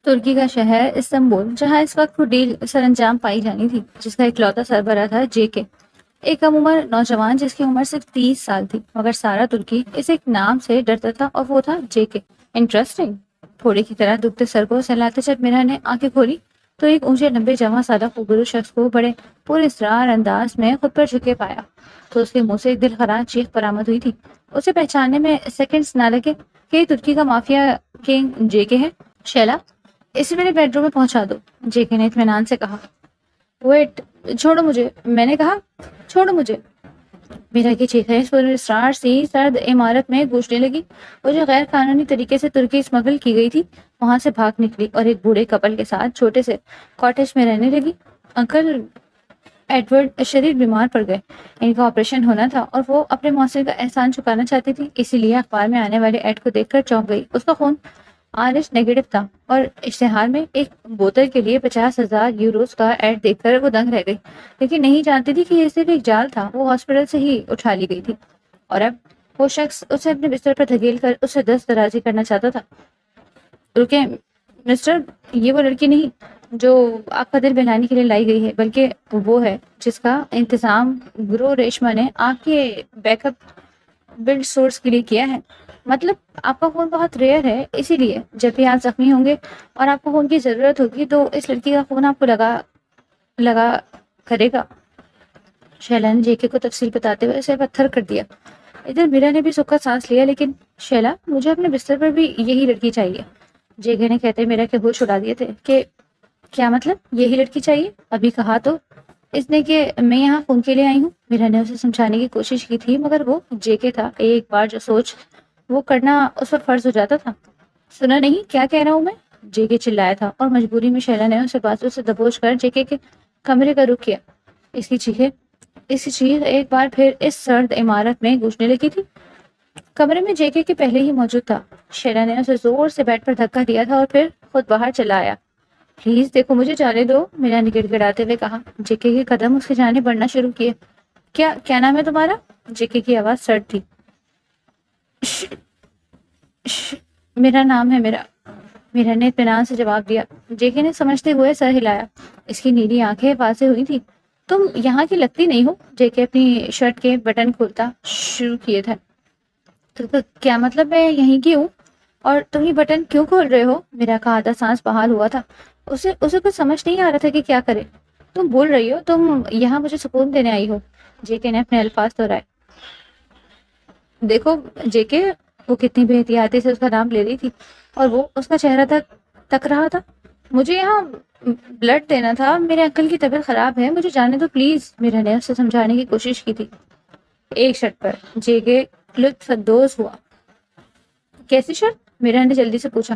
ترکی کا شہر استنبول، جہاں اس وقت وہ ڈیل سر انجام پائی جانی تھی، جس کا اکلوتا سربراہ تھا جے کے، ایک کم عمر نوجوان جس کی عمر صرف 30 سال تھی، مگر سارا ترکی اس ایک نام سے ڈرتا تھا اور وہ تھا جے کے۔ انٹرسٹنگ۔ پھوڑے کی طرح دکھتے سر کو سہلاتے جب میرا نے آنکھیں کھولی تو ایک اونچے لمبے جمع سادہ خوبصورت شخص کو بڑے پورے اسرار انداز میں خود پر جھکے پایا تو اس کے منہ سے ایک دل خراش چیخ برآمد ہوئی تھی۔ اسے پہچاننے میں سیکنڈز نہ لگے کہ یہ ترکی کا مافیا کنگ جے کے ہے۔ شیلا، اسے میرے بیڈ روم میں پہنچا دو، جے کے نے اطمینان سے کہا۔ ویٹ، چھوڑو مجھے، میں نے کہا چھوڑو مجھے۔ میرا کی چیخیں اس پورے اسرار سی سرد عمارت میں گونجنے لگی۔ وہ جو غیر قانونی طریقے سے ترکی اسمگل کی گئی تھی وہاں سے بھاگ نکلی اور ایک بوڑھے کپل کے ساتھ چھوٹے سے کاٹیج میں رہنے لگی۔ انکل ایڈورڈ شدید بیمار پڑ گئے، ان کا آپریشن ہونا تھا اور وہ اپنے موثر کا احسان چکانا چاہتی تھی، اسی لیے اخبار میں آنے والے ایڈ کو دیکھ کر چونک گئی۔ اس کا خون RH نیگیٹو تھا اور اشتہار میں ایک بوتل کے لیے 50,000 یوروز کا ایڈ دیکھ کر وہ دنگ رہ گئی، لیکن نہیں جانتی تھی کہ یہ صرف ایک جال تھا۔ وہ ہاسپٹل سے ہی اٹھا لی گئی تھی اور اب وہ شخص اسے اپنے بستر پر دھکیل کر اسے دست درازی کرنا چاہتا تھا۔ رکیں مسٹر، یہ وہ لڑکی نہیں جو آپ کا دل بہلانے کے لیے لائی گئی ہے، بلکہ وہ ہے جس کا انتظام گرو ریشما نے آپ کے بیک اپ بلڈ سورس کے لیے کیا ہے۔ مطلب آپ کا خون بہت ریئر ہے، اسی لیے جب بھی آپ زخمی ہوں گے اور آپ کو خون کی ضرورت ہوگی تو اس لڑکی کا خون آپ کو لگا کرے گا۔ شیلا نے جے کے کو تفصیل بتاتے ہوئے اسے پتھر کر دیا۔ ادھر میرا نے بھی سکھا سانس لیا، لیکن شیلا، مجھے اپنے بستر پر بھی یہی لڑکی چاہیے، جے کے نے کہتے میرا کے ہوش اڑا دیے تھے۔ کہ کیا مطلب یہی لڑکی چاہیے؟ ابھی کہا تو اس نے کہ میں یہاں خون کے لیے آئی ہوں۔ میرا نے اسے سمجھانے کی کوشش کی تھی، مگر وہ جے کے تھا، ایک بار جو سوچ وہ کرنا اس پر فرض ہو جاتا تھا۔ سنا نہیں کیا کہہ رہا ہوں میں؟ جے کے چلایا تھا اور مجبوری میں شیلا نے اسے بازو سے دبوچ کر جے کے کمرے کا رخ کیا۔ اس کی چیخ ایک بار پھر اس سرد عمارت میں گونجنے لگی تھی۔ کمرے میں جے کے پہلے ہی موجود تھا۔ شیلا نے اسے زور سے بیڈ پر دھکا دیا تھا اور پھر خود باہر چلا آیا۔ پلیز دیکھو، مجھے جانے دو، میرا نے گڑ گڑاتے ہوئے کہا۔ جے کے قدم اس کی جانب بڑھنا شروع کیے۔ کیا نام ہے تمہارا؟ جے کے کی آواز سرد تھی۔ میرا نام ہے میرا نے اطمینان سے جواب دیا۔ جے کے نے سمجھتے ہوئے سر ہلایا۔ اس کی نیلی آنکھیں واضح ہوئی تھی۔ تم یہاں کی لگتی نہیں ہو۔ جے کے اپنی شرٹ کے بٹن کھولتا شروع کیے تھے۔ تو کیا مطلب میں یہیں کی ہوں اور تم یہ بٹن کیوں کھول رہے ہو؟ میرا کا آدھا سانس بحال ہوا تھا۔ اسے کچھ سمجھ نہیں آ رہا تھا کہ کیا کرے۔ تم بول رہی ہو تم یہاں مجھے سکون دینے آئی ہو، جے کے نے اپنے الفاظ دہرائے۔ دیکھو جے کے، وہ کتنی بے احتیاطی سے اس کا نام لے رہی تھی اور وہ اس کا چہرہ تک رہا تھا۔ مجھے یہاں بلڈ دینا تھا، میرے انکل کی طبیعت خراب ہے، مجھے جانے دو پلیز۔ میرا نے اسے سمجھانے کی کوشش کی تھی۔ ایک شرط پر۔ جے کے لطف اندوز ہوا۔ کیسی شرط؟ میرا نے جلدی سے پوچھا۔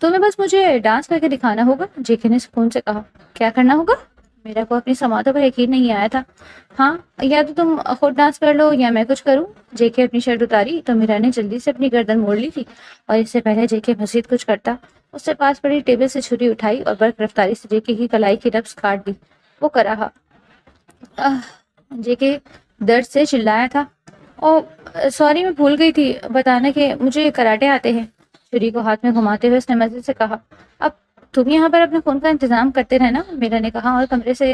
تمہیں بس مجھے ڈانس کر کے دکھانا ہوگا، جے کے نے سکون سے کہا۔ کیا کرنا ہوگا؟ میرا کو اپنی سماعتوں پر یقین نہیں آیا تھا۔ ہاں، یا تو تم خود ڈانس کر لو یا میں کچھ کروں۔ جے کے اپنی شرٹ اتاری تو میرا نے جلدی سے اپنی گردن موڑ لی تھی اور اس سے پہلے جے کے مزید کچھ کرتا اس سے پاس پڑی ٹیبل سے چھری اٹھائی اور برق رفتاری سے جے کے کی کلائی کی نبض کاٹ دی۔ وہ کر رہا۔ جے کے درد سے چلایا تھا۔ او سوری، میں بھول گئی تھی بتانا کہ مجھے کراٹے آتے ہیں۔ چھری کو ہاتھ میں گھماتے ہوئے اس نے مزید سے کہا۔ اب تم یہاں پر اپنے خون کا انتظام کرتے رہنا، میرا نے کہا اور کمرے سے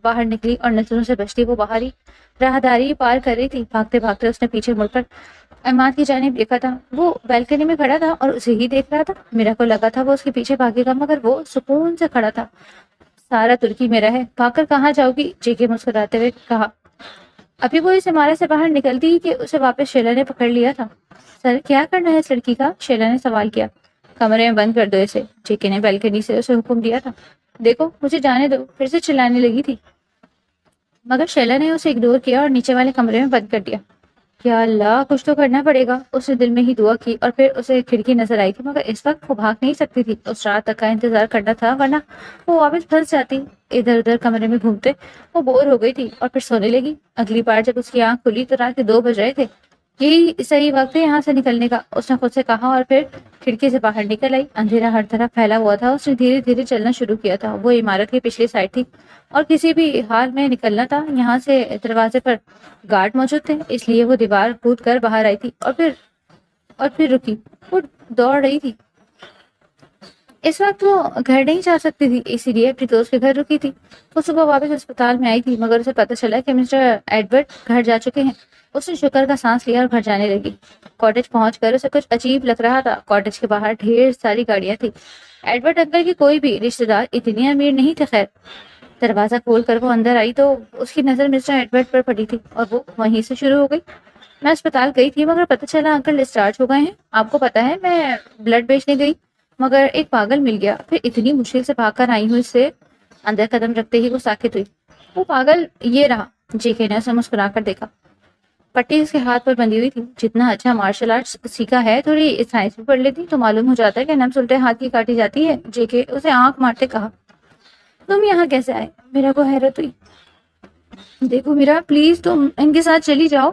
باہر نکلی اور نظروں سے بچتی وہ باہری راہداری پار کر رہی تھی۔ بھاگتے بھاگتے اس نے پیچھے مڑ کر عماد کی جانب دیکھا تھا۔ وہ بالکنی میں کھڑا تھا اور اسے ہی دیکھ رہا تھا۔ میرا کو لگا تھا وہ اس کے پیچھے بھاگے گا، مگر وہ سکون سے کھڑا تھا۔ سارا ترکی میرا ہے، بھاگ کر کہاں جاؤ گی؟ جے کے مسکراتے ہوئے کہا۔ ابھی وہ اس عمارت سے باہر نکلتی کہ اسے واپس شیلا نے پکڑ لیا تھا۔ سر، کیا کرنا ہے اس لڑکی کا؟ شیلا نے سوال کیا۔ کمرے میں بند کر دو اسے، جے کے نے بالکنی سے اسے حکم دیا تھا۔ دیکھو مجھے جانے دو، پھر سے چلانے لگی تھی، مگر شیلا نے اسے اگنور کیا اور نیچے والے کمرے میں بند کر دیا۔ یا اللہ، کچھ تو کرنا پڑے گا، اس نے دل میں ہی دعا کی اور پھر اسے کھڑکی نظر آئی تھی، مگر اس وقت وہ بھاگ نہیں سکتی تھی، اس رات تک کا انتظار کرنا تھا، ورنہ وہ واپس پھنس جاتی۔ ادھر ادھر کمرے میں گھومتے وہ بور ہو گئی تھی اور پھر سونے لگی۔ اگلی بار جب اس کی آنکھ کھلی تو رات کے 2 بج رہے تھے۔ یہی صحیح وقت ہے یہاں سے نکلنے کا، اس نے خود سے کہا اور پھر کھڑکی سے باہر نکل آئی۔ اندھیرا ہر طرف پھیلا ہوا تھا۔ اس نے دھیرے دھیرے چلنا شروع کیا تھا۔ وہ عمارت کی پچھلی سائڈ تھی اور کسی بھی حال میں نکلنا تھا۔ یہاں سے دروازے پر گارڈ موجود تھے، اس لیے وہ دیوار کود کر باہر آئی تھی اور پھر رکی۔ وہ دوڑ رہی تھی۔ اس وقت وہ گھر نہیں جا سکتی تھی، اسی لیے اپنی دوست کے گھر رکی تھی۔ وہ صبح واپس اسپتال میں آئی تھی، مگر اسے پتہ چلا کہ مسٹر ایڈورڈ گھر جا چکے ہیں۔ اس نے شکر کا سانس لیا اور گھر جانے لگی۔ کاٹیج پہنچ کر اسے کچھ عجیب لگ رہا تھا۔ کاٹیج کے باہر ڈھیر ساری گاڑیاں تھی۔ ایڈورڈ انکل کی کوئی بھی رشتے دار اتنی امیر نہیں تھے۔ خیر، دروازہ کھول کر وہ اندر آئی تو اس کی نظر مسٹر ایڈورڈ پر پڑی تھی اور وہ وہیں سے شروع ہو گئی۔ میں اسپتال گئی تھی، مگر پتہ چلا انکل ڈسچارج ہو گئے ہیں۔ آپ کو پتا ہے میں بلڈ بیچنے گئی، مگر ایک پاگل مل گیا، پھر اتنی مشکل سے بھاگ کر آئی ہوں اس سے۔ اندر قدم رکھتے ہی وہ ساکت ہوئی۔ وہ پاگل یہ رہا، جے کے نے اسے مسکرا کر دیکھا۔ پٹی اس کے ہاتھ پر بندھی ہوئی تھی۔ جتنا اچھا مارشل آرٹس سیکھا ہے، تھوڑی سائنس بھی پڑھ لیتی تو معلوم ہو جاتا ہے کہ نبض الٹے ہاتھ کی کاٹی جاتی ہے۔ جے کے اسے آنکھ مارتے کہا، تم یہاں کیسے آئے؟ میرا کو حیرت ہوئی۔ دیکھو میرا، پلیز تم ان کے ساتھ چلی جاؤ،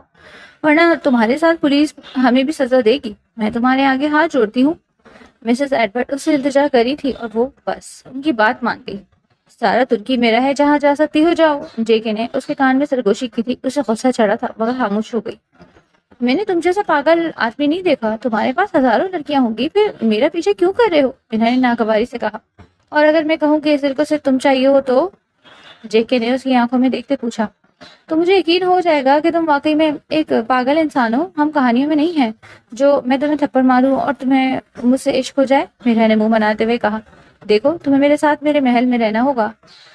ورنہ تمہارے ساتھ پولیس ہمیں بھی سزا دے گی۔ میں تمہارے آگے ہاتھ جوڑتی ہوں۔ مسز ایڈورڈ اس سے التجا کری تھی اور وہ بس ان کی بات مان گئی۔ سارا ترکی میرا ہے، جہاں جا سکتی ہو جاؤ۔ جے کے نے اس کے کان میں سرگوشی کی تھی۔ اسے غصہ چڑھا تھا مگر خاموش ہو گئی۔ میں نے تم جیسا پاگل آدمی نہیں دیکھا۔ تمہارے پاس ہزاروں لڑکیاں ہوں گی، پھر میرا پیچھے کیوں کر رہے ہو؟ انہوں نے ناگواری سے کہا۔ اور اگر میں کہوں کہ اس دل کو صرف تم چاہیے ہو تو؟ جے کے نے اس کی آنکھوں میں دیکھتے پوچھا۔ تو مجھے یقین ہو جائے گا کہ تم واقعی میں ایک پاگل انسان ہو، ہم کہانیوں میں نہیں ہیں جو میں تمہیں تھپڑ ماروں اور تمہیں مجھ سے عشق ہو جائے۔ میرا نے منہ بناتے ہوئے کہا، دیکھو تمہیں میرے ساتھ میرے محل میں رہنا ہوگا،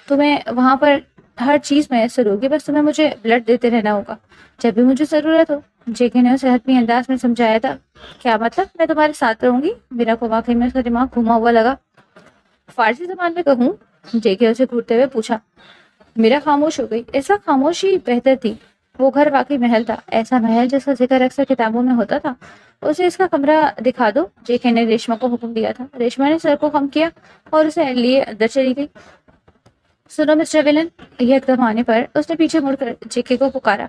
تمہیں وہاں پر ہر چیز میسر ہوگی، بس تمہیں مجھے بلڈ دیتے رہنا ہوگا جب بھی مجھے ضرورت ہو۔ جے کے نے اسے حتمی انداز میں سمجھایا تھا۔ کیا مطلب؟ میں تمہارے ساتھ رہوں گی؟ میرا کو واقعی میں اس کا دماغ گھوما ہوا لگا۔ فارسی زبان میں کہوں؟ جے کے اسے گھورتے ہوئے پوچھا۔ میرا خاموش ہو گئی۔ اس وقت خاموشی بہتر تھی۔ وہ گھر واقعی محل تھا، ایسا محل جس کا ذکر اکثر کتابوں میں ہوتا تھا۔ اسے اس کا کمرہ دکھا دو، جے کے نے ریشما کو حکم دیا تھا۔ ریشما نے سر کو خم کیا اور اسے لیے اندر چلی گئی۔ سنو مسٹر ویلن، یہ اقدام آنے پر اس نے پیچھے مڑ کر جے کے کو پکارا۔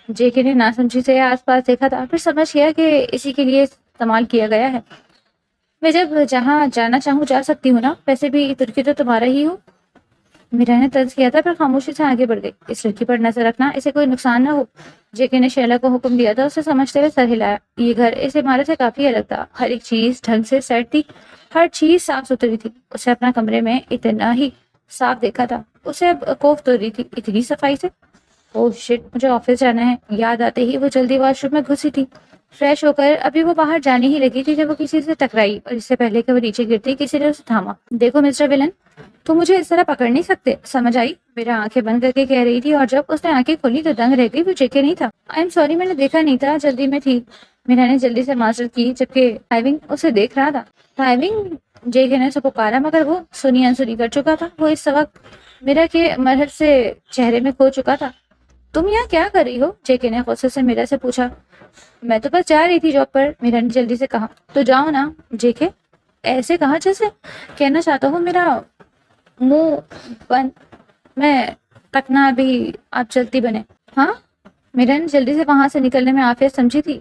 جے کے نے ناسمجھی سے آس پاس دیکھا تھا، پھر سمجھ گیا کہ اسی کے لیے استعمال کیا گیا ہے۔ میں جب جہاں جانا چاہوں جا سکتی ہوں نا، ویسے بھی ترکی تو تمہارا ہی ہو۔ میرا نے طرز کیا تھا، پھر خاموشی سے آگے بڑھ گئی۔ اس لڑکی پر نظر رکھنا، اسے کوئی نقصان نہ ہو۔ جے کے نے شیلا کو حکم دیا تھا۔ اسے سمجھتے ہوئے سر ہلایا۔ یہ گھر اس عمارت سے کافی الگ تھا، ہر ایک چیز ڈھنگ سے سیٹ تھی، ہر چیز صاف ستھری تھی۔ اسے اپنا کمرے میں اتنا ہی صاف دیکھا تھا، اسے اب کوفت ہو رہی تھی اتنی صفائی سے۔ اوہ شٹ، مجھے آفس جانا ہے۔ یاد آتے ہی وہ جلدی واش روم میں گھسی تھی۔ فریش ہو کر ابھی وہ باہر جانے ہی لگی تھی جب وہ کسی سے ٹکرائی، اور اس سے پہلے کہ وہ نیچے گرتی کسی نے اسے تھاما۔ دیکھو مسٹر ویلن، تو مجھے اس طرح پکڑ نہیں سکتے، سمجھ آئی؟ میرا آنکھیں بند کر کے کہہ رہی تھی، اور جب اس نے آنکھیں کھولی تو دنگ رہ گئی۔ وہ جے کے نہیں تھا۔ آئی ایم سوری، میں نے دیکھا نہیں تھا، جلدی میں تھی۔ میرا نے جلدی سے معذرت کی، جبکہ تھائیونگ اسے دیکھ رہا تھا۔ تھائیونگ، جے کے نے اسے پکارا، مگر وہ سنی انسنی کر چکا تھا۔ وہ اس وقت میرا کے مرحل سے چہرے میں کھو چکا تھا۔ تم یہاں کیا کر رہی ہو؟ جے کے نے غصے سے میرا سے پوچھا۔ میں تو بس جا رہی تھی جاب پر، میرا نے جلدی سے کہا۔ تو جاؤ نا۔ جے کے ایسے کہا جیسے کہنا چاہتا ہوں میرا منہ بند، میں تکنا بھی آپ چلتی بنے۔ ہاں، میرا نے جلدی سے وہاں سے نکلنے میں عافیت سمجھی تھی۔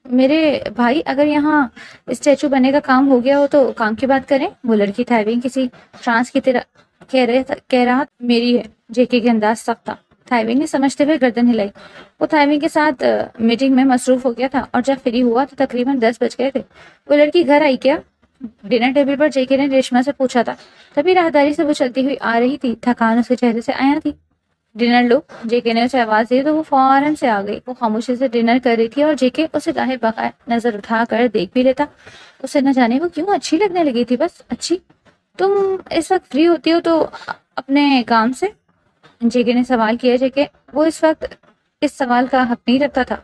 میرے بھائی، اگر یہاں اسٹیچو بننے کا کام ہو گیا ہو تو کام کی بات کریں۔ وہ لڑکی تھائیونگ کسی ٹرانس کی طرح کہہ رہا میری ہے۔ جے کے انداز سخت تھا۔ تھائیونگ نے سمجھتے ہوئے گردن ہلائی۔ وہ تھائیونگ کے ساتھ میٹنگ میں مصروف ہو گیا تھا، اور جب فری ہوا تو تقریباً 10 بج گئے تھے۔ وہ لڑکی گھر آئی کیا؟ ڈنر ٹیبل پر جے کے نے ریشما سے پوچھا تھا۔ تبھی راہداری سے وہ چلتی ہوئی آ رہی تھی، تھکان اس کے چہرے سے آیا تھی۔ ڈنر لو، جے کے نے اسے آواز دی تو وہ فوراً سے آ گئی۔ وہ خاموشی سے ڈنر کر رہی تھی، اور جے کے اسے داہر بقائے نظر اٹھا کر دیکھ بھی لیتا۔ اسے نہ جانے وہ کیوں اچھی لگنے لگی تھی، بس اچھی۔ تم اس وقت فری ہوتی ہو تو اپنے کام سے؟ جے کے نے سوال کیا، جے کے وہ اس وقت اس سوال کا حق نہیں رکھتا تھا۔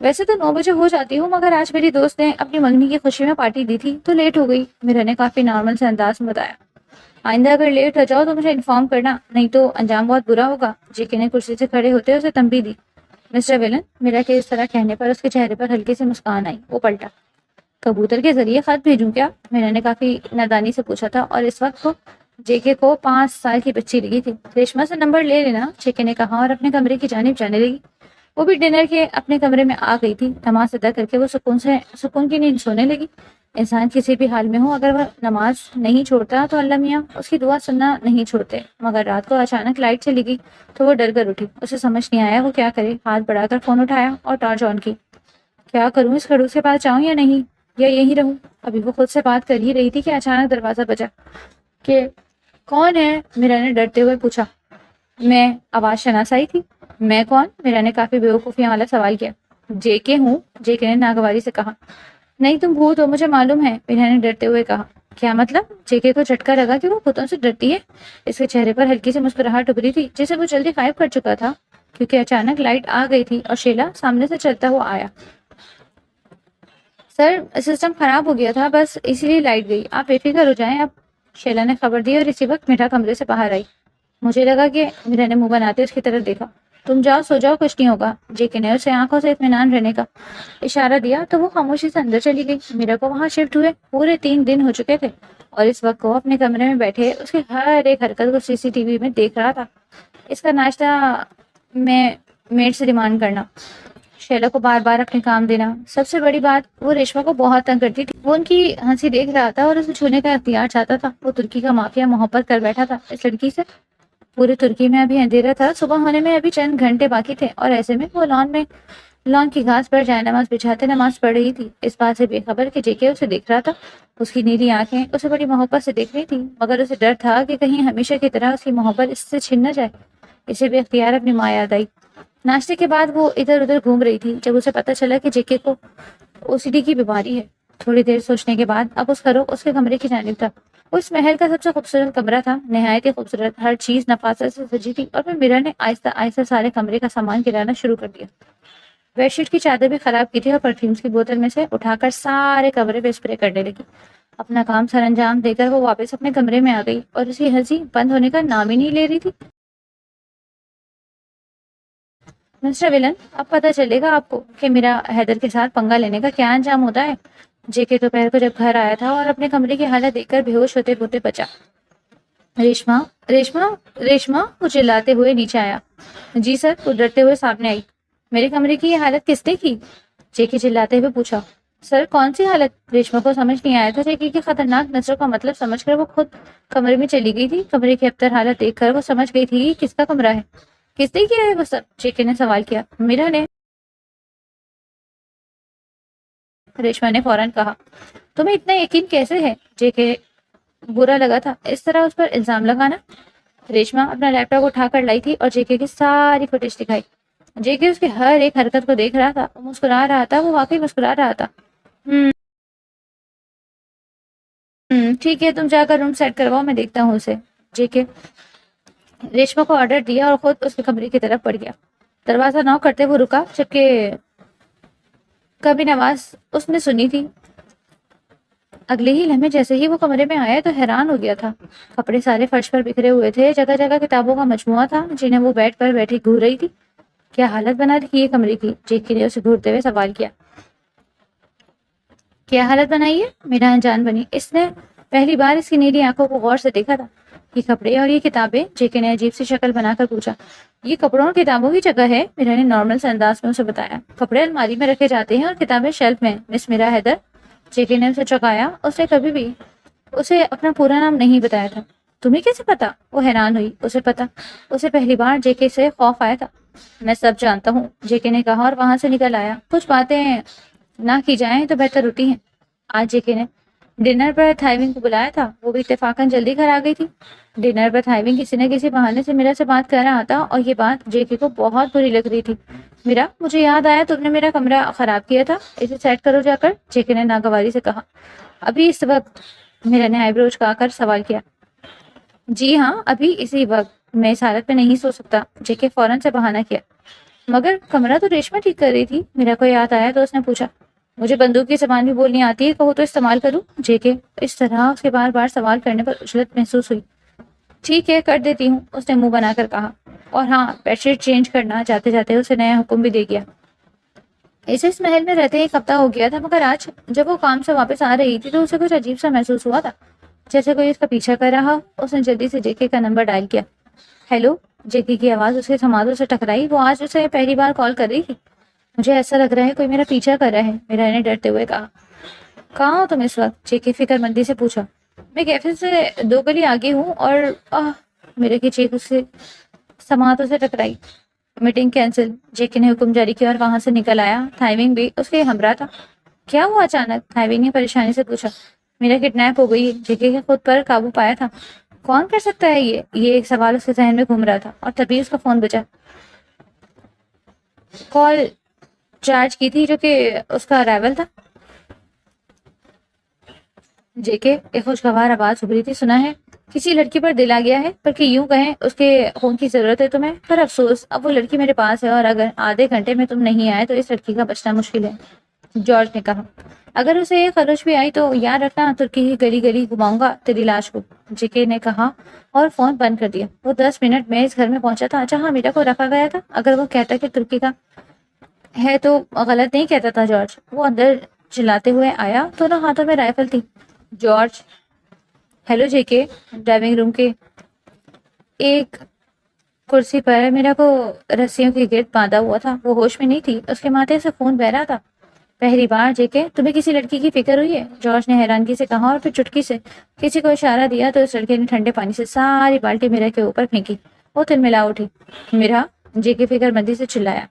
ویسے تو 9 بجے ہو جاتی ہوں، مگر آج میری دوست نے اپنی منگنی کی خوشی میں پارٹی دی تھی تو لیٹ ہو گئی۔ میرا نے کافی نارمل سے انداز میں بتایا۔ آئندہ اگر لیٹ ہو جاؤ تو مجھے انفارم کرنا، نہیں تو انجام بہت برا ہوگا۔ جے کے نے کرسی سے کھڑے ہوتے اسے تنبیہ دی۔ مسٹر ویلن، میرا کہ اس طرح کہنے پر اس کے چہرے پر ہلکی سی مسکان آئی۔ وہ پلٹا۔ کبوتر کے ذریعے خط بھیجوں کیا؟ میرا نے کافی نادانی سے پوچھا تھا، اور اس وقت کو جے کے کو 5 سال کی بچی لگی تھی۔ ریشما سے نمبر لے لینا، جے کے نے کہا، اور اپنے کمرے کی جانب جانے لگی۔ وہ بھی ڈنر کے اپنے کمرے میں آ گئی تھی۔ نماز ادا کر کے وہ سکون کی نیند سونے لگی۔ انسان کسی بھی حال میں ہو، اگر وہ نماز نہیں چھوڑتا تو اللہ میاں اس کی دعا سننا نہیں چھوڑتے۔ مگر رات کو اچانک لائٹ چلی گئی تو وہ ڈر کر اٹھی۔ اسے سمجھ نہیں آیا وہ کیا کرے۔ ہاتھ بڑھا کر فون اٹھایا اور ٹارچ آن کی۔ کیا کروں، اس کھڑوس کے پاس جاؤں یا نہیں؟ یا یہیں رہوں؟ ابھی وہ خود سے بات کر ہی رہی تھی کہ اچانک دروازہ بجا۔ کہ کون ہے؟ میرا نے ڈرتے ہوئے پوچھا۔ میں، آواز شناس آئی تھی۔ میں کون؟ میرا نے کافی بیوقوفیاں والا سوال کیا۔ جے کے ہوں، جے کے نے ناگواری سے کہا۔ نہیں، تم بھوت ہو، مجھے معلوم ہے، میرا نے ڈرتے ہوئے کہا۔ کیا مطلب؟ جے کے کو جھٹکا لگا کہ وہ بھوتوں سے ڈرتی ہے۔ اس کے چہرے پر ہلکی سی مسکراہٹ ابھری تھی جسے وہ جلدی غائب کر چکا تھا کیونکہ اچانک لائٹ آ گئی تھی اور شیلا سامنے سے چلتا ہوا آیا۔ سر، سسٹم خراب ہو گیا تھا، بس اسی لیے لائٹ گئی، آپ بے فکر ہو جائیں اب، شیلا نے خبر دی اور اسی وقت میٹھا کمرے سے باہر آئی۔ مجھے لگا کہ میرا نے منہ بناتے اس کی طرف دیکھا۔ تم جاؤ، سو جاؤ، کچھ نہیں ہوگا۔ جے کے نے اسے آنکھوں سے اطمینان رہنے کا اشارہ دیا تو وہ خاموشی سے اندر چلی گئی۔ میرا کو وہاں شفٹ ہوئے پورے 3 دن ہو چکے تھے اور اس وقت وہ اپنے کمرے میں بیٹھے اس کی ہر ایک حرکت کو CCTV میں دیکھ رہا تھا۔ اس کا ناشتہ میں میڈ سے ڈیمانڈ کرنا، شیلا کو بار بار اپنے کام دینا، سب سے بڑی بات وہ ریشما کو بہت تنگ کرتی تھی۔ وہ ان کی ہنسی دیکھ رہا تھا اور اسے چھونے کا اختیار چاہتا تھا۔ وہ ترکی کا مافیا محبت کر بیٹھا تھا اس لڑکی سے۔ پورے ترکی میں ابھی اندھیرا تھا، صبح ہونے میں ابھی چند گھنٹے باقی تھے اور ایسے میں وہ لان کی گھاس پر جائے نماز بچھاتے نماز پڑھ رہی تھی، اس بات سے بے خبر کہ جے کے اسے دیکھ رہا تھا۔ اس کی نیلی آنکھیں اسے بڑی محبت سے دیکھ رہی تھی، مگر اسے ڈر تھا کہ کہیں ہمیشہ کی طرح اس کی محبت اس سے چھن نہ جائے۔ اسے بے اختیار اپنی ماں یاد آئی۔ ناشتے کے بعد وہ ادھر ادھر گھوم رہی تھی جب اسے پتہ چلا کہ جے کے کو OCD کی بیماری ہے۔ تھوڑی دیر سوچنے کے بعد اب اس کا رخ اس کے کمرے کی جانب تھا۔ وہ اس محل کا سب سے خوبصورت کمرہ تھا، نہایت ہی خوبصورت، ہر چیز نفاست سے سجی تھی اور پھر میرا نے آہستہ آہستہ سارے کمرے کا سامان گرانا شروع کر دیا۔ بیڈ شیٹ کی چادر بھی خراب کی تھی اور پرفیومز کی بوتل میں سے اٹھا کر سارے کمرے پہ اسپرے کرنے لگی۔ اپنا کام سر انجام دے کر وہ واپس اپنے کمرے میں آ گئی اور اس کی ہنسی بند ہونے کا نام ہی نہیں لے رہی تھی۔ مسٹر ولن، اب پتہ چلے گا آپ کو کہ میرا حیدر کے ساتھ پنگا لینے کا کیا انجام ہوتا ہے۔ جے کے دوپہر کو جب گھر آیا تھا اور اپنے کمرے کی حالت دیکھ کر بے ہوش ہوتے ہوتے بچا۔ ریشما، ریشما، ریشما، وہ چلاتے ہوئے نیچے آیا۔ جی سر، وہ ڈرتے ہوئے سامنے آئی۔ میرے کمرے کی یہ حالت کس نے کی؟ جے کے چلاتے ہوئے پوچھا۔ سر، کون سی حالت؟ ریشما کو سمجھ نہیں آیا تھا جے کے خطرناک نظروں کا مطلب سمجھ کر وہ خود کمرے میں چلی گئی تھی۔ کمرے کی ابتر حالت دیکھ کر وہ سمجھ گئی تھی کہ کس کا کمرہ ہے۔ کس نے کیا ہے وہ سب؟ جے کے نے سوال کیا۔ میرا نے، ریشما نے فوراً کہا۔ تمہیں اتنا یقین کیسے ہے؟ جے کے برا لگا تھا اس طرح اس پر الزام لگانا۔ ریشما اپنا لیپ ٹاپ اٹھا کر لائی تھی اور جے کے کی ساری فوٹیج دکھائی۔ جے کے اس کی ہر ایک حرکت کو دیکھ رہا تھا، وہ مسکرا رہا تھا، وہ واقعی مسکرا رہا تھا۔ ٹھیک ہے، تم جا کر روم سیٹ کرواؤ، میں دیکھتا ہوں اسے۔ جے کے ریشما کو آرڈر دیا اور خود اس کے کمرے کی طرف بڑھ گیا۔ دروازہ نوک کرتے وہ رکا جبکہ کبھی آواز اس نے سنی تھی۔ اگلے ہی لمحے جیسے ہی وہ کمرے میں آیا تو حیران ہو گیا تھا۔ کپڑے سارے فرش پر بکھرے ہوئے تھے، جگہ جگہ کتابوں کا مجموعہ تھا جنہیں وہ بیڈ پر بیٹھی گھور رہی تھی۔ کیا حالت بنا رکھی ہے کمرے کی؟ جے کے نے اسے گھورتے ہوئے سوال کیا۔ کیا حالت بنائی ہے؟ میرا انجان بنی۔ اس نے پہلی بار اس کی نیلی آنکھوں کو غور سے دیکھا تھا۔ یہ کپڑے اور یہ کتابیں؟ جے کے نے عجیب سی شکل بنا کر پوچھا۔ یہ کپڑوں اور کتابوں کی جگہ ہے، میرا نے نارمل سے انداز میں اسے بتایا۔ کپڑے الماری میں رکھے جاتے ہیں اور کتابیں شیلف میں، مس میرا حیدر۔ جے کے نے اسے چکایا۔ اس نے کبھی بھی اسے اپنا پورا نام نہیں بتایا تھا۔ تمہیں کیسے پتا؟ وہ حیران ہوئی۔ اسے پتا، اسے پہلی بار جے کے سے خوف آیا تھا۔ میں سب جانتا ہوں، جے کے نے کہا اور وہاں سے نکل آیا۔ کچھ باتیں نہ کی جائیں تو بہتر ہوتی ہیں۔ آج جے کے نے ڈنر پر تھائیونگ کو بلایا تھا، وہ بھی اتفاقاً جلدی گھر آ گئی تھی۔ ڈنر پر تھائیونگ کسی نہ کسی بہانے سے میرا سے بات کر رہا تھا اور یہ بات جے کے کو بہت بری لگ رہی تھی۔ میرا، مجھے یاد آیا تم نے میرا کمرہ خراب کیا تھا، اسے سیٹ کرو جا کر، جے کے نے ناگواری سے کہا۔ ابھی اس وقت؟ میرا نے آئی برو چکا کر سوال کیا۔ جی ہاں، ابھی اسی وقت، میں اس حالت میں نہیں سو سکتا، جے کے فوراً سے بہانہ کیا۔ مگر کمرہ تو ریشما ٹھیک کر رہی تھی، میرا کو یاد آیا تو اس نے پوچھا۔ مجھے بندوق کی زبان بھی بولنی آتی ہے، کہو تو استعمال کروں؟ جے کے اس طرح اس کے بار بار سوال کرنے پر اجلت محسوس ہوئی۔ ٹھیک ہے، کر دیتی ہوں، اس نے منہ بنا کر کہا۔ اور ہاں، بیڈ شیٹ چینج کرنا۔ جاتے جاتے اسے نیا حکم بھی دے گیا۔ اسے اس محل میں رہتے ایک ہفتہ ہو گیا تھا، مگر آج جب وہ کام سے واپس آ رہی تھی تو اسے کچھ عجیب سا محسوس ہوا تھا، جیسے کوئی اس کا پیچھا کر رہا ہو۔ اس نے جلدی سے جے کے کا نمبر ڈائل کیا۔ ہیلو، جے کے کی آواز اس کے سماعتوں سے ٹکرائی۔ وہ آج اسے پہلی بار کال کر رہی تھی۔ مجھے ایسا لگ رہا ہے کوئی میرا پیچھا کر رہا ہے، میرا نے ڈرتے ہوئے کہا۔ کہاں ہو تم اس وقت؟ جے کے فکر مندی سے پوچھا۔ میں کیفے سے 2 گلی آگے ہوں اور میرے کی چیخ اس سے سماعتوں سے ٹکرائی۔ میٹنگ کینسل، جے کے نے حکم جاری کیا اور وہاں سے نکل آیا۔ تھائیونگ بھی اس کے ہمراہ تھا۔ کیا ہوا اچانک؟ تھائیونگ نے پریشانی سے پوچھا۔ میرا کڈنیپ ہو گئی، جیکے کے خود پر قابو پایا تھا۔ کون کر سکتا ہے یہ ایک سوال اس کے ذہن میں گھوم رہا تھا، اور تبھی اس کا فون بجا۔ کال چارج کی تھی جو کہ اس کا ارائیول تھا۔ جیکے ایک خوشگوار آواز ابھری تھی۔ سنا ہے کسی لڑکی پر دل آ گیا ہے، بلکہ یوں کہیں اس کے خون کی ضرورت ہے تمہیں، پر افسوس اب وہ لڑکی میرے پاس ہے، اور اگر آدھے گھنٹے میں تم نہیں آئے تو اس لڑکی کا بچنا مشکل ہے، جارج نے کہا۔ اگر اسے یہ خروش بھی آئی تو یاد رکھنا ترکی کی گلی گلی گھماؤں گا تیری لاش کو، جیکے نے کہا اور فون بند کر دیا۔ وہ 10 منٹ میں اس گھر میں پہنچا تھا جہاں میرا کو رکھا گیا تھا۔ اگر وہ کہتا کہ ترکی کا ہے تو غلط نہیں کہتا تھا جارج۔ وہ اندر چلاتے ہوئے آیا، دونوں ہاتھوں میں رائفل تھی۔ George, hello Jackie. Driving room کے ایک کرسی پر میرا کو رسیوں کے گرد باندھا ہوا تھا، وہ ہوش میں نہیں تھی، اس کے ماتھے سے خون بہ رہا تھا۔ پہلی بار جیکے تمہیں کسی لڑکی کی فکر ہوئی ہے؟ جارج نے حیرانگی سے کہا، اور پھر چٹکی سے کسی کو اشارہ دیا تو اس لڑکے نے ٹھنڈے پانی سے ساری بالٹی میرا کے اوپر پھینکی۔ وہ تلملا اٹھی۔ میرا؟ جیکے فکر مندی سے چلایا۔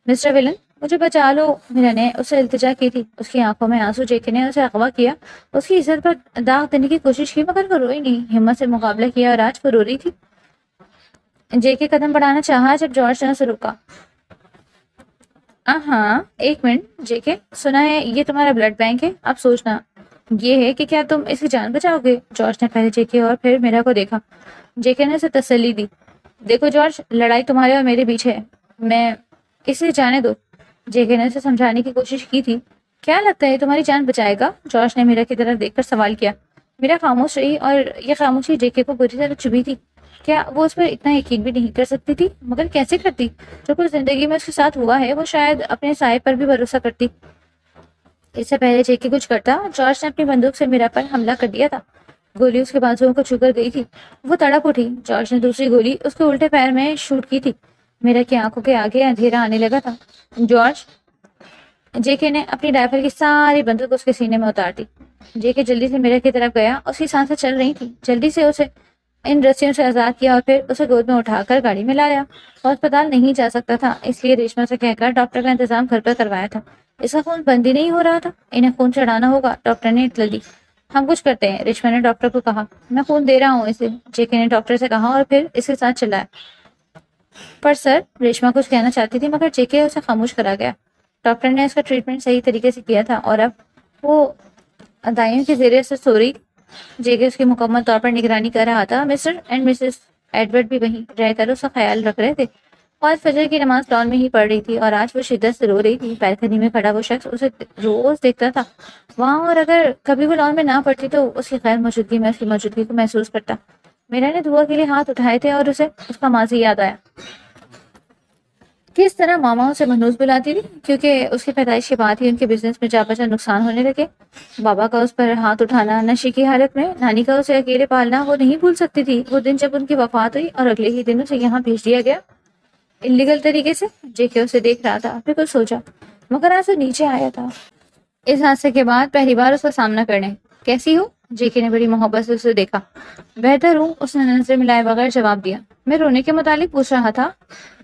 مسٹر ولن، مجھے بچا لو، میرا نے اسے التجا کی تھی۔ اس کی آنکھوں میں آنسو۔ جیکے نے اسے اغوا کیا، اس کی عزت پر داغ دینے کی کوشش کی، مگر وہ روئی نہیں، ہمت سے مقابلہ کیا، اور آج وہ رو رہی تھی۔ جیکے قدم بڑھانا چاہا جب جارج نے اسے روکا۔ ہاں، ایک منٹ جیکے، سنا ہے یہ تمہارا بلڈ بینک ہے، اب سوچنا یہ ہے کہ کیا تم اس کی جان بچاؤ گے؟ جارج نے پہلے جیکے اور پھر میرا کو دیکھا۔ جیکے نے اسے تسلی دی۔ دیکھو جارج، لڑائی تمہارے اور میرے بیچ ہے، میں اسے جانے دو۔ جیکے نے اسے سمجھانے کی کوشش کی تھی۔ کیا لگتا ہے تمہاری جان بچائے گا؟ جارج نے میرا کی طرف دیکھ کر سوال کیا۔ میرا خاموش رہی، اور یہ خاموشی جیکے کو بری طرح چبھی تھی۔ کیا وہ اس پر اتنا یقین بھی نہیں کر سکتی تھی؟ مگر کیسے کرتی؟ جو کچھ زندگی میں اس کے ساتھ ہوا ہے، وہ شاید اپنے سائے پر بھی بھروسہ کرتی۔ اس سے پہلے جیکے کچھ کرتا، جارج نے اپنی بندوق سے میرا پر حملہ کر دیا تھا۔ گولی اس کے بازوؤں کو چھو کر گئی تھی، وہ تڑپ اٹھی۔ جارج نے دوسری گولی اس کے الٹے پیر میں شوٹ کی تھی۔ میرا کی آنکھوں کے آگے اندھیرا آنے لگا تھا۔ جارج، جیکے نے اپنی رائفل کی ساری بندوق اس کے سینے میں اتار دی۔ جیکے جلدی سے میرے کی طرف گیا، اس کی سانسیں چل رہی تھی۔ جلدی سے اسے ان رسیوں سے آزاد کیا اور پھر اسے گود میں اٹھا کر گاڑی میں لایا۔ وہ اسپتال نہیں جا سکتا تھا، اس لیے ریشما سے کہہ کر ڈاکٹر کا انتظام گھر پر کروایا تھا۔ اس کا خون بند ہی نہیں ہو رہا تھا، انہیں خون چڑھانا ہوگا، ڈاکٹر نے اطلاع دی۔ ہم کچھ کرتے ہیں، ریشما نے ڈاکٹر کو کہا۔ میں خون دے رہا ہوں اسے، جیکے نے ڈاکٹر سے کہا، اور پھر اس کے ساتھ چلایا۔ پر سر، ریشما کچھ کہنا چاہتی تھی مگر جیکے اسے خاموش کرا گیا۔ ڈاکٹر نے اس کا ٹریٹمنٹ صحیح طریقے سے کیا تھا، اور اب وہ ادائیوں کے ذریعے سے سو رہی۔ جیکے اس کی مکمل طور پر نگرانی کر رہا تھا۔ مسٹر اینڈ مسز ایڈورڈ بھی وہیں رہ کر اس کا خیال رکھ رہے تھے۔ آج فجر کی نماز لان میں ہی پڑھ رہی تھی، اور آج وہ شدت سے رو رہی تھی۔ بالکنی میں کھڑا وہ شخص اسے روز دیکھتا تھا وہاں، اور اگر کبھی وہ لان میں نہ پڑتی تو اس کی غیر موجودگی میں اس کی موجودگی کو محسوس کرتا۔ میرا نے دعا کے لیے ہاتھ اٹھائے تھے، اور اسے اس کا ماضی یاد آیا۔ کس طرح ماما اسے منحوس بلاتی تھی، کیونکہ اس کی پیدائش کے بعد ہی ان کے بزنس میں جا بجا نقصان ہونے لگے۔ بابا کا اس پر ہاتھ اٹھانا، نشے کی حالت میں نانی کا اسے اکیلے پالنا، وہ نہیں بھول سکتی تھی۔ وہ دن جب ان کی وفات ہوئی اور اگلے ہی دن اسے یہاں بھیج دیا گیا انلیگل طریقے سے۔ جیکے اسے دیکھ رہا تھا، پھر کچھ سوچا، مگر آج سے نیچے آیا تھا اس حادثے کے بعد پہلی بار اس کا سامنا کرنے۔ کیسی ہو؟ جیکے نے بڑی محبت سے اسے دیکھا۔ بہتر ہوں، اس نے نظر ملائے بغیر جواب دیا۔ میں رونے کے متعلق پوچھ رہا تھا۔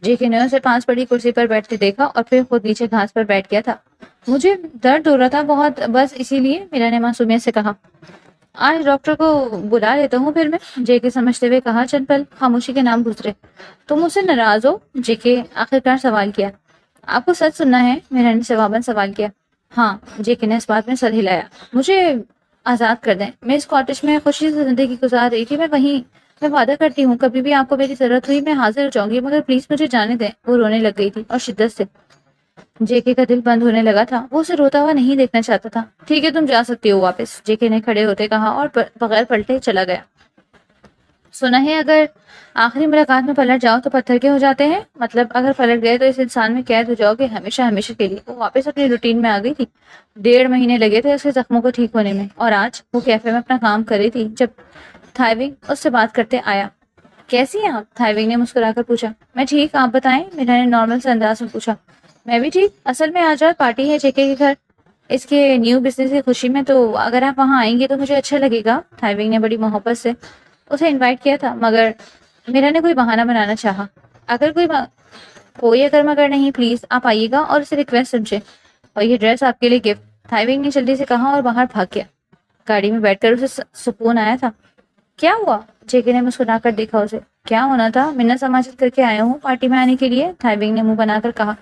جیکے نے اسے پاس پڑی کرسی پر بیٹھتے دیکھا، اور پھر خود نیچے گھاس پر بیٹھ گیا تھا۔ مجھے درد ہو رہا تھا بہت، بس اسی لیے، میرا نے معصومیت سے کہا۔ آج ڈاکٹر کو بلا لیتا ہوں پھر میں، جیکے سمجھتے ہوئے کہا۔ چند پل خاموشی کے نام گزرے۔ تم مجھ سے ناراض ہو؟ جیکے آخرکار سوال کیا۔ آپ کو سچ سننا ہے؟ میرا نے جواباً سوال کیا۔ ہاں، جیکے نے اس بات میں سر ہلایا۔ مجھے آزاد کر دیں، میں اس کاٹیج میں خوشی سے زندگی گزار رہی تھی، میں وعدہ کرتی ہوں کبھی بھی آپ کو میری ضرورت ہوئی میں حاضر ہو جاؤں گی، مگر پلیز مجھے جانے دیں۔ وہ رونے لگ گئی تھی، اور شدت سے۔ جیکے کا دل بند ہونے لگا تھا، وہ اسے روتا ہوا نہیں دیکھنا چاہتا تھا۔ ٹھیک ہے، تم جا سکتی ہو واپس، جیکے نے کھڑے ہوتے کہا، اور بغیر پلٹے چلا گیا۔ سنا ہے اگر آخری ملاقات میں پلٹ جاؤ تو پتھر کے ہو جاتے ہیں، مطلب اگر پلٹ گئے تو اس انسان میں قید ہو جاؤ گے ہمیشہ ہمیشہ کے لیے۔ وہ واپس اپنی روٹین میں آ گئی تھی۔ 1.5 مہینے لگے تھے اس کے زخموں کو ٹھیک ہونے میں، اور آج وہ کیفے میں اپنا کام کر رہی تھی جب تھائیونگ اس سے بات کرتے آیا۔ کیسی ہیں آپ؟ تھائیونگ نے مسکرا کر پوچھا۔ میں ٹھیک، آپ بتائیں؟ میرا نے نارمل سے انداز میں پوچھا۔ میں بھی ٹھیک، اصل میں آج رات پارٹی ہے جیکے کے گھر اس کے نیو بزنس کی خوشی میں، تو اگر آپ وہاں آئیں گے تو مجھے اچھا لگے گا۔ تھائیونگ نے بڑی محبت سے اسے انوائٹ کیا تھا، مگر میرا نے کوئی بہانہ بنانا چاہا۔ اگر کوئی اگر مگر نہیں، پلیز آپ آئیے گا اور اسے ریکویسٹ سمجھے۔ اور یہ ڈریس آپ کے لیے گفٹ، تھائیونگ نے جلدی سے کہا اور باہر بھاگ گیا۔ گاڑی میں بیٹھ کر اسے سکون آیا تھا۔ کیا ہوا؟ جے کے نے مسکرا کر دیکھا اسے۔ کیا ہونا تھا؟ منت سماجت کر کے آیا ہوں پارٹی میں آنے کے لیے، تھائیونگ نے منہ بنا کر کہا۔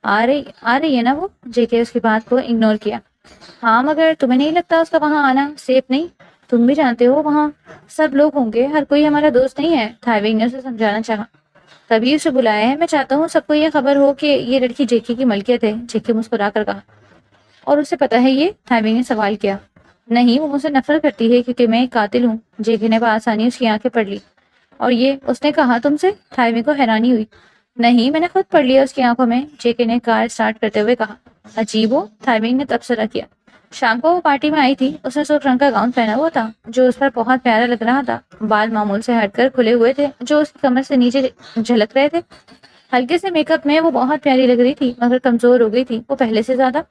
آ رہی ہے نا وہ؟ جے کے اس کی بات کو اگنور کیا۔ ہاں، مگر تمہیں نہیں لگتا اس کا وہاں آنا سیف نہیں؟ تم بھی جانتے ہو وہاں سب لوگ ہوں گے، ہر کوئی ہمارا دوست نہیں ہے، تھائیونگ نے اسے سمجھانا چاہا۔ تبھی اسے بلایا ہے، میں چاہتا ہوں سب کو یہ خبر ہو کہ یہ لڑکی جے کے کی ملکیت ہے، جے کے مسکرا کر کہا۔ اور اسے پتا ہے یہ؟ تھائیونگ نے سوال کیا۔ نہیں، وہ مجھ سے نفرت کرتی ہے کیونکہ میں ایک قاتل ہوں، جے کے نے بآسانی اس کی آنکھیں پڑھ لی۔ اور یہ اس نے کہا تم سے؟ تھائیونگ کو حیرانی ہوئی۔ نہیں، میں نے خود پڑھ لیا اس کی آنکھوں میں، جے کے نے کار اسٹارٹ کرتے ہوئے کہا۔ عجیب ہو، تھائیونگ نے تبصرہ کیا۔ شام کو وہ پارٹی میں آئی تھی، اس نے سرخ رنگ کا گاؤن پہنا ہوا تھا جو اس پر بہت پیارا لگ رہا تھا۔ بال معمول سے ہٹ کر کھلے ہوئے تھے جو اس کی کمر سے نیچے جھلک رہے تھے۔ ہلکے سے میک اپ میں وہ بہت پیاری لگ رہی تھی مگر کمزور ہو گئی تھی وہ پہلے سے زیادہ۔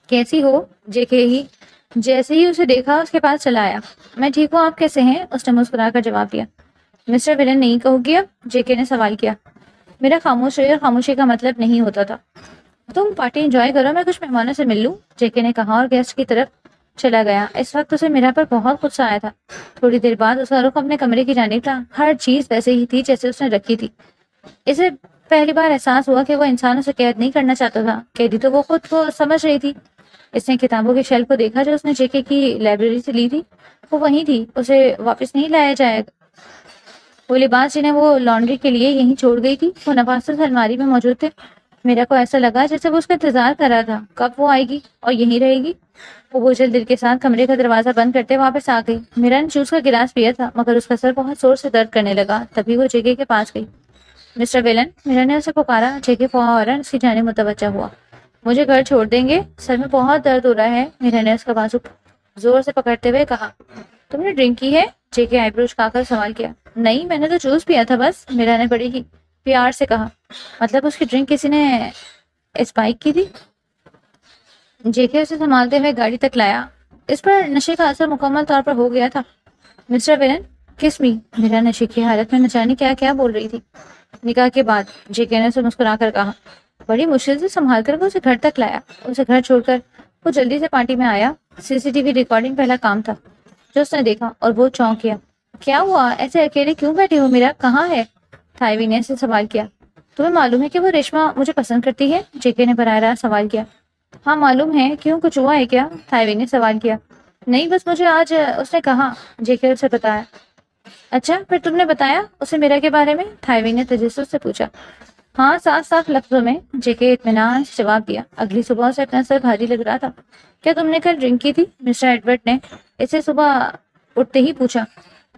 کیسی ہو؟ جے کے ہی جیسے ہی اسے دیکھا اس کے پاس چلا آیا۔ میں ٹھیک ہوں، آپ کیسے ہیں؟ اس نے مسکرا کر جواب دیا۔ مسٹر ولن نہیں کہو گی اب؟ جے کے نے سوال کیا۔ میرا خاموش رہی اور خاموشی کا مطلب نہیں ہوتا تھا۔ تم پارٹی انجوائے کرو، میں کچھ مہمانوں سے مل لوں، جے کے نے کہا اور گیسٹ کی طرف چلا گیا۔ اس وقت اسے میرا پر بہت غصہ آیا تھا۔ تھوڑی دیر بعد اس کا رخ اپنے کمرے کی جانب تھا، ہر چیز ویسے ہی تھی جیسے اس نے رکھی تھی۔ اسے پہلی بار احساس ہوا کہ وہ انسان اسے قید نہیں کرنا چاہتا تھا، قیدی تو وہ خود کو سمجھ رہی تھی۔ اس نے کتابوں کے شیلف کو دیکھا جو اس نے جے کے کی لائبریری سے لی تھی، وہ وہیں تھی، اسے واپس نہیں لایا جائے گا۔ وہ لباس جنہیں وہ لانڈری کے لیے یہیں چھوڑ گئی تھی وہ نفاست الماری میں موجود تھے۔ میرا کو ایسا لگا جیسے وہ اس کا انتظار کر رہا تھا، کب وہ آئے گی اور یہیں رہے گی۔ وہ بوجھل دل کے ساتھ کمرے کا دروازہ بند کرتے واپس آ گئی۔ میرا نے جوس کا گلاس پیا تھا مگر اس کا سر بہت زور سے درد کرنے لگا۔ تبھی وہ جے کے پاس گئی۔ مسٹر ویلن، میرا نے اسے پکارا۔ جے کے فوراً اس کی جانب متوجہ ہوا۔ مجھے گھر چھوڑ دیں گے؟ سر میں بہت درد ہو رہا ہے، میرا نے اس کا بازو زور سے پکڑتے ہوئے کہا۔ تم نے ڈرنک کی ہے؟ جے کے آئی برو اٹھا کر سوال کیا۔ نہیں، میں نے تو جوس پیا تھا بس، میرا نے بڑی ہی پیار سے کہا۔ مطلب اس کی ڈرنک کسی نے اسپائک کی تھی؟ جے کے اسے سنبھالتے ہوئے گاڑی تک لایا۔ اس پر نشے کا اثر مکمل طور پر ہو گیا تھا۔ مسٹر ویلن، کس می؟ میرا نشے کی حالت میں نہ جانے کیا کیا بول رہی تھی۔ نکاح کے بعد، جے کے نے اسے مسکرا کر کہا۔ بڑی مشکل سے سنبھال کر وہ اسے گھر تک لایا۔ اسے گھر چھوڑ کر وہ جلدی سے پارٹی میں آیا۔ سی سی ٹی وی ریکارڈنگ پہلا کام تھا جو اس نے دیکھا اور وہ چونک گیا۔ کیا ہوا؟ ایسے اکیلے کیوں بیٹھے ہو؟ میرا کہاں ہے؟ تھائیونگ نے اسے سوال کیا۔ تمہیں معلوم ہے کہ وہ ریشما مجھے پسند کرتی ہے؟ جے کے نے براہ راست سوال کیا۔ ہاں معلوم ہے، کیوں کچھ ہوا ہے کیا؟ تھائیونگ نے سوال کیا۔ نہیں، بس مجھے آج اس نے کہا، جے کے اسے بتایا۔ اچھا، پھر تم نے بتایا اسے میرا کے بارے میں؟ تھائیونگ نے تجسس سے پوچھا۔ ہاں، صاف صاف لفظوں میں، جے کے اطمینان سے جواب دیا۔ اگلی صبح اسے اپنا سر بھاری لگ رہا تھا۔ کیا تم نے کل ڈرنک کی تھی؟ مسٹر ایڈورڈ نے اسے صبح اٹھتے ہی پوچھا۔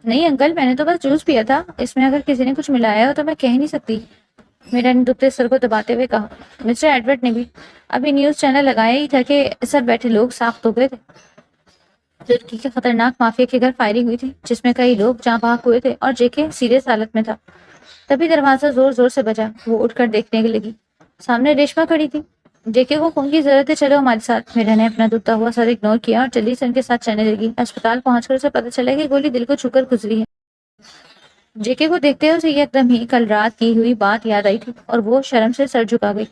نہیں انکل، میں نے تو بس جوس پیا تھا، اس میں اگر کسی نے کچھ ملایا ہو تو میں کہہ نہیں سکتی، میرا نے دبتے سر کو دباتے ہوئے کہا۔ مسٹر ایڈورڈ نے بھی ابھی نیوز چینل لگایا ہی تھا کہ سب بیٹھے لوگ ساخت ہو گئے تھے۔ ترکی کے خطرناک مافیا کے گھر فائرنگ ہوئی تھی جس میں کئی لوگ جاں بحق ہوئے تھے اور جے کے سیریس حالت میں تھا۔ تبھی دروازہ زور زور سے بجا۔ وہ اٹھ کر دیکھنے لگی، سامنے ریشما کھڑی تھی۔ جے کے کو خون کی ضرورت ہے، چلو ہمارے ساتھ۔ میرا نے اپنا دبتا ہوا سر اگنور کیا اور جلدی سے ان کے ساتھ چلنے لگی۔ اسپتال پہنچ کر اسے پتہ چلا کہ گولی دل کو چھو کر گزری ہے۔ جے کے کو دیکھتے ہوئے اسے ایک دم ہی کل رات کی ہوئی بات یاد آئی تھی اور وہ شرم سے سر جھکا گئی۔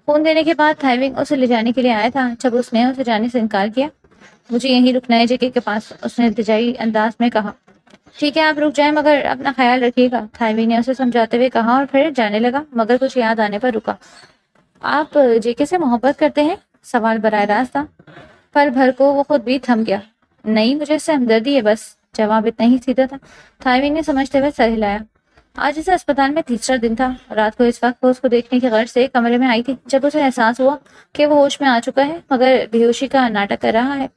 فون دینے کے بعد تھائیونگ اسے لے جانے کے لیے آیا تھا جب اس نے اسے جانے سے انکار کیا۔ مجھے یہیں رکنا ہے جے کے پاس، اس نے التجائی انداز میں کہا۔ ٹھیک ہے، آپ رک جائیں مگر اپنا خیال رکھیے گا، تھائیونگ نے اسے سمجھاتے ہوئے کہا اور پھر جانے لگا مگر کچھ یاد آنے پر رکا۔ آپ جے کے سے محبت کرتے ہیں؟ سوال براہ راست تھا۔ پل بھر کو وہ خود بھی تھم گیا۔ نہیں، مجھے اس سے ہمدردی ہے بس، جواب اتنا ہی سیدھا تھا۔ تھائیونگ نے سمجھتے ہوئے سر ہلایا۔ آج اسے اسپتال میں تیسرا دن تھا۔ رات کو اس وقت وہ اس کو دیکھنے کی غرض سے کمرے میں آئی تھی جب اسے احساس ہوا کہ وہ ہوش میں آ چکا ہے مگر بے ہوشی کا ناٹک کر رہا ہے۔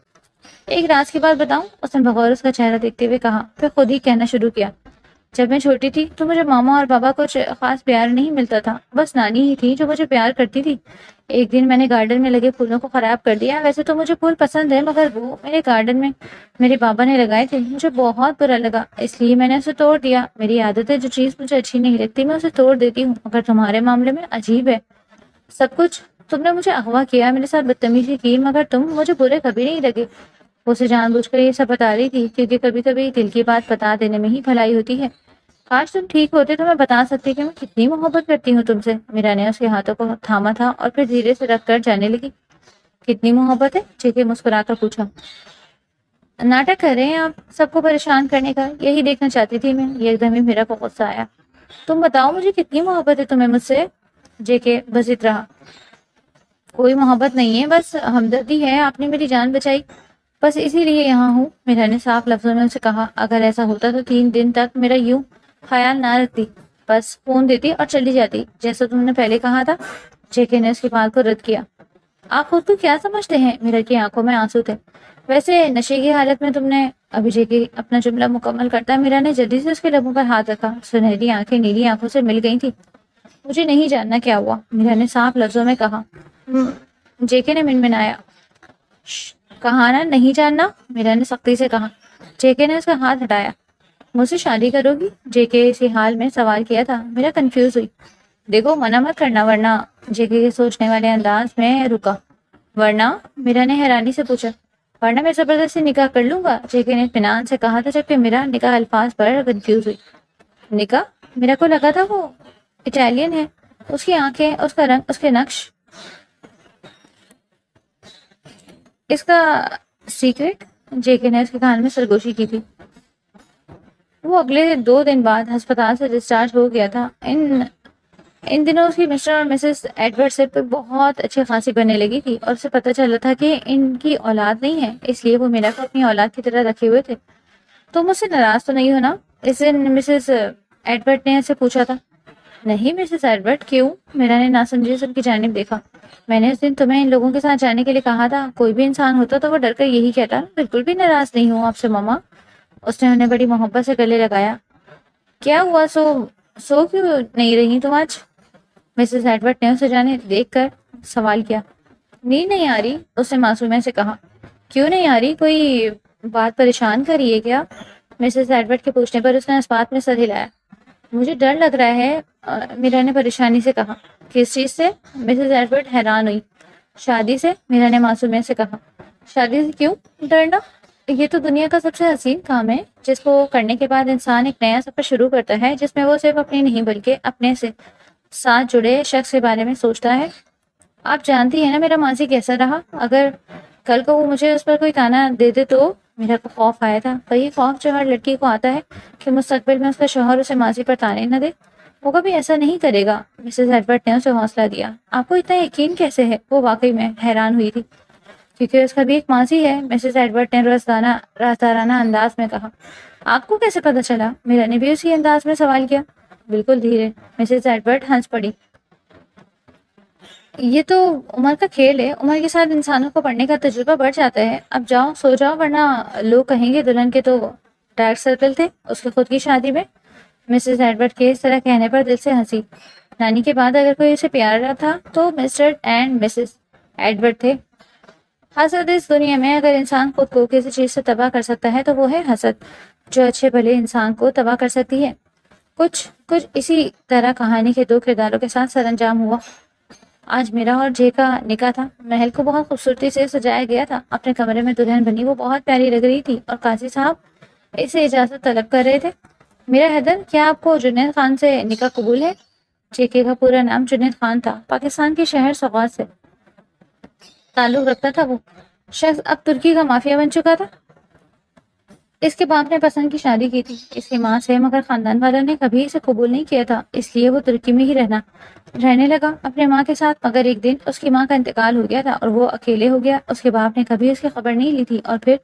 ایک راز کی بات بتاؤں؟ اس نے بغور اس کا چہرہ دیکھتے ہوئے کہا، پھر خود ہی کہنا شروع کیا۔ جب میں چھوٹی تھی تو مجھے ماما اور بابا کچھ خاص پیار نہیں ملتا تھا، بس نانی ہی تھی جو مجھے پیار کرتی تھی۔ ایک دن میں نے گارڈن میں لگے پھولوں کو خراب کر دیا۔ ویسے تو مجھے پھول پسند ہے مگر وہ میرے گارڈن میں میرے بابا نے لگائے تھے، مجھے بہت برا لگا، اس لیے میں نے اسے توڑ دیا۔ میری عادت ہے جو چیز مجھے اچھی نہیں لگتی میں اسے توڑ دیتی ہوں، مگر تمہارے معاملے میں عجیب ہے سب کچھ۔ تم نے مجھے اغوا کیا، میرے ساتھ بدتمیزی کی مگر تم مجھے برے کبھی نہیں لگے۔ وہ اسے جان بوجھ کر یہ سب بتا رہی تھی کیونکہ کبھی کبھی دل کی بات بتا دینے میں ہی بھلائی ہوتی ہے۔ کاش تم ٹھیک ہوتے تو میں بتا سکتی کہ میں کتنی محبت کرتی ہوں تم سے۔ میرا نے اس کے ہاتھوں کو تھاما تھا اور پھر دھیرے سے رکھ کر جانے لگی۔ کتنی محبت ہے؟ جے کے مسکرا کر پوچھا۔ ناٹک کر رہے ہیں آپ سب کو پریشان کرنے کا، یہی دیکھنا چاہتی تھی میں۔ یہ ایک دم ہی میرا کو غصہ آیا۔ تم بتاؤ مجھے کتنی محبت ہے تمہیں مجھ سے؟ جے کے بس رہا۔ کوئی محبت نہیں ہے، بس ہمدردی ہے، آپ نے میری جان بچائی، بس اسی لیے یہاں ہوں۔ میرا نے صاف لفظوں میں اسے کہا۔ اگر ایسا ہوتا تو 3 دن تک میرا یوں خیال نہ رکھتی، بس فون دیتی اور چلی جاتی جیسا تم نے پہلے کہا تھا۔ جے کے نے اس کی بات کو رد کیا۔ آپ خود کو کیا سمجھتے ہیں؟ میرا کی آنکھوں میں آنسو تھے۔ ویسے نشے کی حالت میں تم نے ابھی جے کے اپنا جملہ مکمل کرتا میرا نے جلدی سے اس کے لبوں پر ہاتھ رکھا۔ سنہری آنکھیں نیلی آنکھوں سے مل گئی تھی۔ مجھے نہیں جاننا کیا ہوا، میرا نے صاف لفظوں میں کہا۔ جے کے نے منمنایا۔ کہا نا نہیں جاننا، میرا نے سختی سے کہا۔ جے کے نے اس کا ہاتھ ہٹایا۔ مجھ سے شادی کرو گی؟ جے کے اسی حال میں سوال کیا تھا۔ میرا کنفیوز ہوئی۔ دیکھو منع مت کرنا ورنہ۔ جے کے سوچنے والے انداز میں رکا۔ ورنہ؟ میرا نے حیرانی سے پوچھا۔ ورنہ میں زبردستی نکاح کر لوں گا، جے کے نے اطمینان سے کہا تھا، جبکہ میرا نکاح الفاظ پر کنفیوز ہوئی۔ نکاح؟ میرا کو لگا تھا وہ اٹالین ہے، اس کی آنکھیں، اس کا رنگ، اس کے نقش، اس کا سیکرٹ۔ جے کے نے اس کے کان میں سرگوشی کی تھی۔ وہ اگلے 2 دن بعد ہسپتال سے ڈسچارج ہو گیا تھا۔ ان دنوں اس کی مسٹر اور مسز ایڈورڈ سے بہت اچھی خاصی بننے لگی تھی اور اسے پتہ چلا تھا کہ ان کی اولاد نہیں ہے، اس لیے وہ میرا کو اپنی اولاد کی طرح رکھے ہوئے تھے۔ تو مجھ سے ناراض تو نہیں ہونا؟ اس دن مسز ایڈورڈ نے اسے پوچھا تھا۔ نہیں مسز ایڈورڈ، کیوں؟ میرا نے ناسمجھی سے ان کی جانب دیکھا۔ میں نے اس دن تمہیں ان لوگوں کے ساتھ جانے کے لیے کہا تھا، کوئی بھی انسان ہوتا تو وہ ڈر کر یہی کہتا۔ بالکل بھی ناراض نہیں ہوں آپ سے ماما۔ اس نے انہیں بڑی محبت سے گلے لگایا۔ کیا ہوا؟ سو کیوں نہیں رہی تم آج؟ مسز ایڈورڈ نے اسے جانے دیکھ کر سوال کیا۔ نیند نہیں آ رہی، اس نے معصومیت سے کہا۔ کیوں نہیں آ رہی؟ کوئی بات پریشان کر رہی ہے کیا؟ مسز ایڈورڈ کے پوچھنے پر اس نے اس بات میں سر ہلایا۔ مجھے ڈر لگ رہا ہے، میرا نے پریشانی سے کہا۔ کس چیز سے؟ مسز ایڈورڈ حیران ہوئی۔ شادی سے، میرا نے معصومیت سے کہا۔ شادی سے کیوں ڈرنا؟ یہ تو دنیا کا سب سے حسین کام ہے، جس کو کرنے کے بعد انسان ایک نیا سفر شروع کرتا ہے، جس میں وہ صرف اپنی نہیں بلکہ اپنے سے ساتھ جڑے شخص کے بارے میں سوچتا ہے۔ آپ جانتی ہیں نا میرا ماضی کیسا رہا؟ اگر کل کو وہ مجھے اس پر کوئی تانا دے دے تو؟ میرا کو خوف آیا تھا، وہی خوف جو ہر لڑکی کو آتا ہے کہ مستقبل میں اس کا شوہر اسے ماضی پر تانے نہ دے۔ وہ کبھی ایسا نہیں کرے گا، مسز ایڈورڈ نے اسے حوصلہ دیا۔ آپ کو اتنا یقین کیسے ہے؟ وہ واقعی میں حیران ہوئی تھی۔ کیونکہ اس کا بھی ایک ماضی ہے، مسز ایڈورڈ نے رازدارانہ انداز میں کہا۔ آپ کو کیسے پتہ چلا؟ میرا نے بھی اسی انداز میں سوال کیا۔ بالکل دھیرے، مسز ایڈورڈ ہنس پڑی۔ یہ تو عمر کا کھیل ہے، عمر کے ساتھ انسانوں کو پڑھنے کا تجربہ بڑھ جاتا ہے۔ اب جاؤ سو جاؤ، ورنہ لوگ کہیں گے دلہن کے تو ڈارک سرکل تھے اس کی خود کی شادی میں۔ مسز ایڈورڈ کے اس طرح کہنے پر دل سے ہنسی۔ نانی کے بعد اگر کوئی اسے پیارا تھا تو مسٹر اینڈ مسز ایڈورڈ تھے۔ حسد اس دنیا میں اگر انسان خود کو کسی چیز سے تباہ کر سکتا ہے تو وہ ہے حسد، جو اچھے بھلے انسان کو تباہ کر سکتی ہے۔ کچھ اسی طرح کہانی کے 2 کرداروں کے ساتھ سر انجام ہوا۔ آج میرا اور جے کا نکاح تھا۔ محل کو بہت خوبصورتی سے سجایا گیا تھا۔ اپنے کمرے میں دلہن بنی وہ بہت پیاری لگ رہی تھی اور قاضی صاحب اسے اجازت طلب کر رہے تھے۔ میرا حیدر، کیا آپ کو جنید خان سے نکاح قبول ہے؟ جے کے کا پورا نام جنید خان تھا۔ پاکستان کے شہر سوات سے تعلق رکھتا تھا۔ وہ شخص اب ترکی کا مافیا بن چکا تھا۔ اس کے باپ نے پسند کی شادی کی تھی اس کی ماں سے، مگر خاندان والوں نے کبھی اسے قبول نہیں کیا تھا، اس لیے وہ ترکی میں ہی رہنے لگا اپنے ماں کے ساتھ۔ مگر ایک دن اس کی ماں کا انتقال ہو گیا تھا اور وہ اکیلے ہو گیا۔ اس کے باپ نے کبھی اس کی خبر نہیں لی تھی اور پھر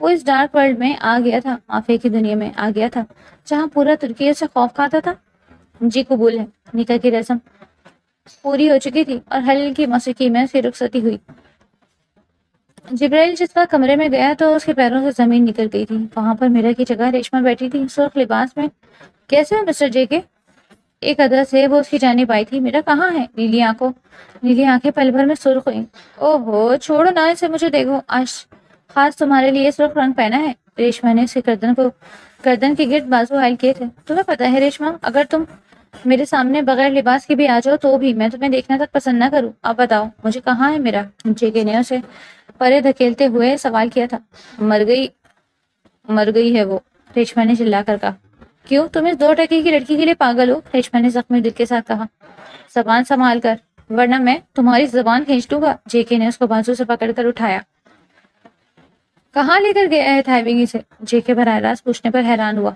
وہ اس ڈارک ورلڈ میں آ گیا تھا، مافیا کی دنیا میں آ گیا تھا، جہاں پورا ترکی اسے خوف کھاتا تھا۔ جی قبول ہے۔ نکاح کی رسم پوری ہو چکی تھی اور ہلکی کی موسیقی میں اس کی رخصتی ہوئی۔ جبرائیل جس وقت کمرے میں گیا تو اس کے پیروں سے زمین نکل گئی تھی۔ وہاں پر میرا کی جگہ ریشما بیٹھی تھی، سرخ لباس میں۔ کیسے ہو مسٹر جے کے؟ ایک ادا سے وہ اس کی جانب آئی تھی۔ میرا کہاں ہے؟ نیلی آنکھیں پل بھر میں سرخ ہوئیں۔ اوہ ہو، چھوڑو نہ اسے، مجھے دیکھو، آج خاص تمہارے لیے سرخ رنگ پہنا ہے۔ ریشما نے اس کی گردن کے گرد بازو حائل کیے تھے۔ تمہیں پتا ہے ریشما، اگر تم میرے سامنے بغیر لباس کے بھی آ جاؤ تو بھی میں تمہیں دیکھنا تک پسند نہ کروں۔ اب بتاؤ مجھے کہاں ہے میرا؟ جے کے نے اسے پرے دھکیلتے ہوئے سوال کیا تھا۔ مر گئی ہے وہ، ریشما نے چلا کر کہا۔ کیوں؟ تم اس 2 ٹکے کی لڑکی کے لیے پاگل ہو، ریشما نے زخمی دل کے ساتھ کہا۔ زبان سنبھال کر، ورنہ میں تمہاری زبان کھینچ دوں گا۔ جے کے نے اس کو بازو سے پکڑ کر اٹھایا۔ کہاں لے کر گیا ہے تھائیونگ اسے؟ جے کے براہ راست پوچھنے پر حیران ہوا۔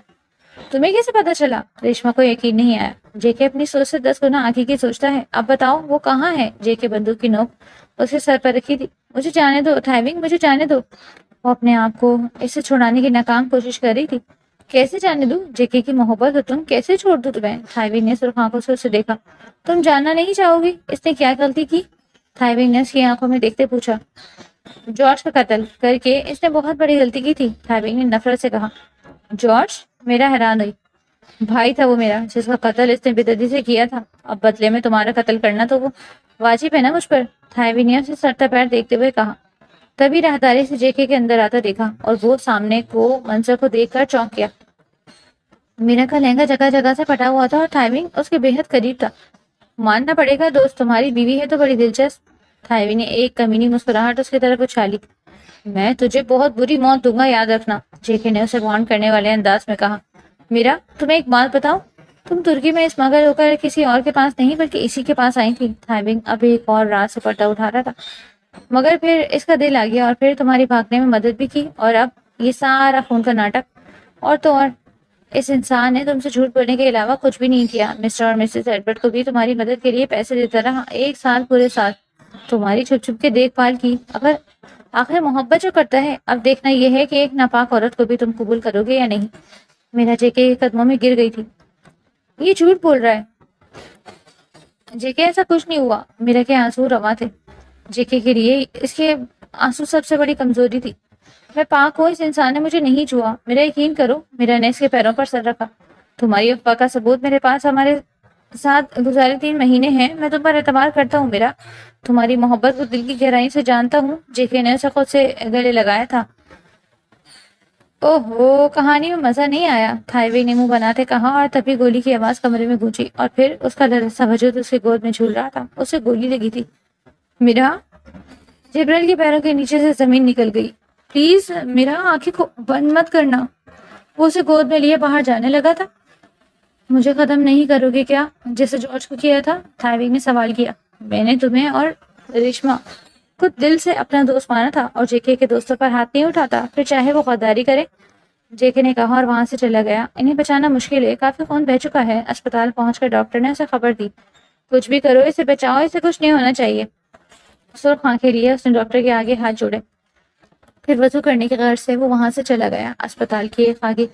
تمہیں کیسے پتا چلا؟ ریشما کو یقین نہیں آیا۔ جے کے اپنی سوچ سے 10 گنا آگے کی سوچتا ہے۔ اب بتاؤ وہ کہاں ہے؟ جے کے بندوق کی نوک اس کے سر پر رکھی تھی۔ مجھے جانے دو تھائیونگ، مجھے جانے دو۔ وہ اپنے آپ کو اس سے چھڑانے کی ناکام کوشش کر رہی تھی۔ کیسے جانے دوں؟ جے کے کی محبت ہو تم، کیسے چھوڑ دوں تمہیں؟ تھائیونگ نے سرخ آنکھوں سے اسے دیکھا۔ تم جاننا نہیں چاہو گی اس نے کیا غلطی کی؟ تھائیونگ نے اس کی آنکھوں میں دیکھتے پوچھا۔ جارج کا قتل کر کے اس نے بہت بڑی غلطی کی تھی، تھائیونگ نے نفرت سے کہا۔ جارج؟ میرا حیران ہوئی۔ بھائی تھا وہ میرا، جس کا قتل اس نے بے دردی سے کیا تھا۔ اب بدلے میں تمہارا قتل کرنا تو وہ واجب ہے نا مجھ پر، تھائیونگ نے اسے سر پیر دیکھتے ہوئے کہا۔ تبھی راہداری سے جے کے اندر آتا دیکھا اور وہ سامنے کو منظر کو دیکھ کر چونک گیا۔ میرا کا لہنگا جگہ جگہ سے پھٹا ہوا تھا اور تھائیونگ اس کے بے حد قریب تھا۔ ماننا پڑے گا دوست، تمہاری بیوی ہے تو بڑی دلچسپ۔ تھائیونگ نے ایک کمینی مسکراہٹ اس کی طرف اچھالی۔ میں تجھے بہت بری موت دوں گا، یاد رکھنا، جے کے نے اسے وارن کرنے والے انداز میں کہا۔ میرا تمہیں ایک بات بتاؤں، تم ترکی میں اسمگل ہو کر کسی اور کے پاس نہیں بلکہ اسی کے پاس آئی تھی۔ تھائیونگ اب ایک اور رات سے پردہ اٹھا رہا تھا، مگر پھر اس کا دل آ گیا اور پھر تمہاری بھاگنے میں مدد بھی کی، اور اب یہ سارا خون کا ناٹک۔ اور تو اور اس انسان نے تم سے جھوٹ بولنے کے علاوہ کچھ بھی نہیں کیا۔ مسٹر اور مسز ایڈورڈ کو بھی تمہاری مدد کے لیے پیسے دیتا رہا، 1 سال پورے سال تمہاری چھپ چھپ کے دیکھ بھال کی۔ آخر محبت جو کرتا ہے، اب دیکھنا یہ ہے کہ ایک ناپاک عورت کو بھی تم قبول کرو گے یا نہیں۔ میرا جے کے قدموں میں گر گئی تھی۔ یہ جھوٹ بول رہا ہے جے کے، ایسا کچھ نہیں ہوا۔ میرا کے آنسو رواں تھے، جے کے لیے اس کے آنسو سب سے بڑی کمزوری تھی۔ میں پاک ہوں، اس انسان نے مجھے نہیں چھوا، میرا یقین کرو۔ میرا نے اس کے پیروں پر سر رکھا۔ تمہاری افواہ کا ثبوت میرے پاس ہمارے ساتھ گزارے 3 مہینے ہیں، میں تم پر اعتبار کرتا ہوں میرا، تمہاری محبت کو دل کی گہرائی سے جانتا ہوں۔ جے کے نے اسے خود سے گلے لگایا تھا۔ اوہو، کہانی میں مزہ نہیں آیا، تھائیونگ نے منہ بناتے کہا، اور تبھی گولی کی آواز کمرے میں گونجی اور پھر اس کا لرزتا وجود اس کی گود میں جھول رہا تھا۔ اسے گولی لگی تھی۔ میرا جبرائیل کے پیروں کے نیچے سے زمین نکل گئی۔ پلیز میرا، آنکھیں کو بند مت کرنا۔ وہ اسے گود میں لیے باہر جانے لگا تھا۔ مجھے ختم نہیں کرو گے کیا، جیسے جارج کو کیا تھا؟ تھائیونگ نے سوال کیا۔ میں نے تمہیں اور ریشما کو دل سے اپنا دوست مانا تھا اور جے کے دوستوں پر ہاتھ نہیں اٹھاتا، پھر چاہے وہ غداری کرے، جے کے نے کہا اور وہاں سے چلا گیا۔ انہیں بچانا مشکل ہے، کافی خون بہہ چکا ہے۔ اسپتال پہنچ کر ڈاکٹر نے اسے خبر دی۔ کچھ بھی کرو، اسے بچاؤ، اسے کچھ نہیں ہونا چاہیے۔ سرخ آنکھیں لیے اس نے ڈاکٹر کے آگے ہاتھ جوڑے، پھر وضو کرنے کی غرض سے وہ وہاں سے چلا گیا۔ اسپتال کی ایک آگے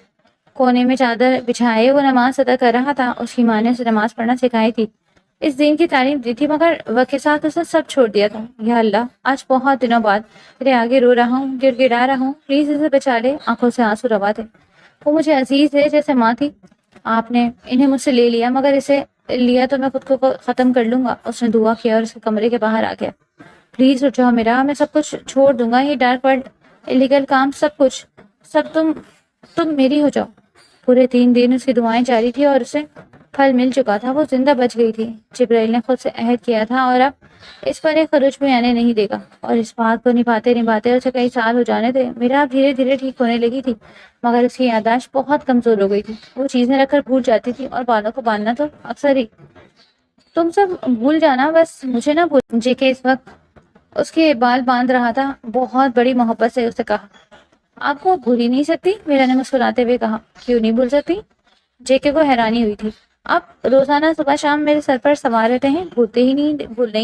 کونے میں چادر بچھائے وہ نماز ادا کر رہا تھا۔ اس کی ماں نے اسے نماز پڑھنا سکھائی تھی، اس دین کی تعلیم دی تھی، مگر وقت کے ساتھ اس نے سب چھوڑ دیا تھا۔ یا اللہ، آج بہت دنوں بعد تیرے آگے رو رہا ہوں، گر گڑا رہا ہوں، پلیز اسے بچا لے۔ آنکھوں سے آنسو روا تھے۔ وہ مجھے عزیز ہے جیسے ماں تھی۔ آپ نے انہیں مجھ سے لے لیا، مگر اسے لیا تو میں خود کو ختم کر لوں گا۔ اس نے دعا کیا اور اس کے کمرے کے باہر آ گیا۔ پلیز اٹھ جاؤ میرا، میں سب کچھ چھوڑ دوں گا، یہ ڈارک ورلڈ، الیگل کام، سب کچھ، سب تم میری ہو جاؤ۔ پورے 3 دن اس کی دعائیں جاری تھی اور اسے پھل مل چکا تھا، وہ زندہ بچ گئی تھی۔ جبرائیل نے خود سے عہد کیا تھا اور اب اس پر ایک خروج بھی آنے نہیں دے گا، اور اس بات کو نبھاتے اسے کئی سال ہو جانے تھے۔ میرا اب دھیرے دھیرے ٹھیک ہونے لگی تھی، مگر اس کی یادداشت بہت کمزور ہو گئی تھی۔ وہ چیزیں رکھ کر بھول جاتی تھی اور بالوں کو باندھنا تو اکثر ہی۔ تم سب بھول جانا، بس مجھے نہ بھول۔ جے کے اس وقت اس کے بال باندھ رہا تھا، بہت بڑی محبت سے اسے کہا۔ آپ کو بھول ہی نہیں سکتی، میرا نے مسکراتے ہوئے کہا۔ کیوں نہیں بھول سکتی؟ جے کے کو حیرانی ہوئی تھی۔ آپ روزانہ صبح شام میرے سر پر سوار رہتے ہیں، بھولنے ہی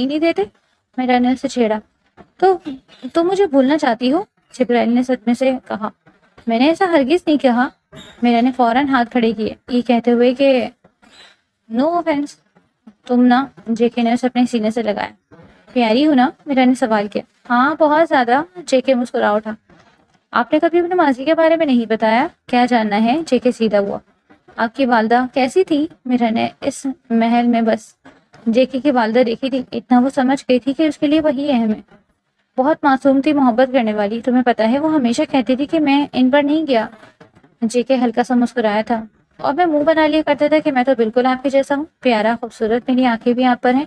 نہیں دیتے، میرا نے اسے چھیڑا۔ تو تم مجھے بھولنا چاہتی ہو؟ جبرائیل نے صدمے سے کہا۔ میں نے ایسا ہرگز نہیں کہا۔ میرا نے فوراً ہاتھ کھڑے کیے، یہ کہتے ہوئے کہ نو آفینس، تم نہ۔ جے کے نے اسے اپنے سینے سے لگایا۔ پیاری ہو نا؟ میرا نے سوال کیا۔ ہاں، بہت زیادہ، جے کے مسکرا اٹھا۔ آپ نے کبھی اپنے ماضی کے بارے میں نہیں بتایا، کیا جاننا ہے؟ جے کے سیدھا ہوا۔ آپ کی والدہ کیسی تھی؟ میرا نے اس محل میں بس جے کی والدہ دیکھی تھی، اتنا وہ سمجھ گئی تھی کہ اس کے لیے وہی اہم ہے۔ بہت معصوم تھی، محبت کرنے والی، تمہیں پتا ہے وہ ہمیشہ کہتی تھی کہ میں ان پر نہیں گیا۔ جے کے ہلکا سا مسکرایا تھا، اور میں منہ بنا لیا کرتا تھا کہ میں تو بالکل آپ کے جیسا ہوں، پیارا، خوبصورت، میری آنکھیں بھی آپ پر ہیں۔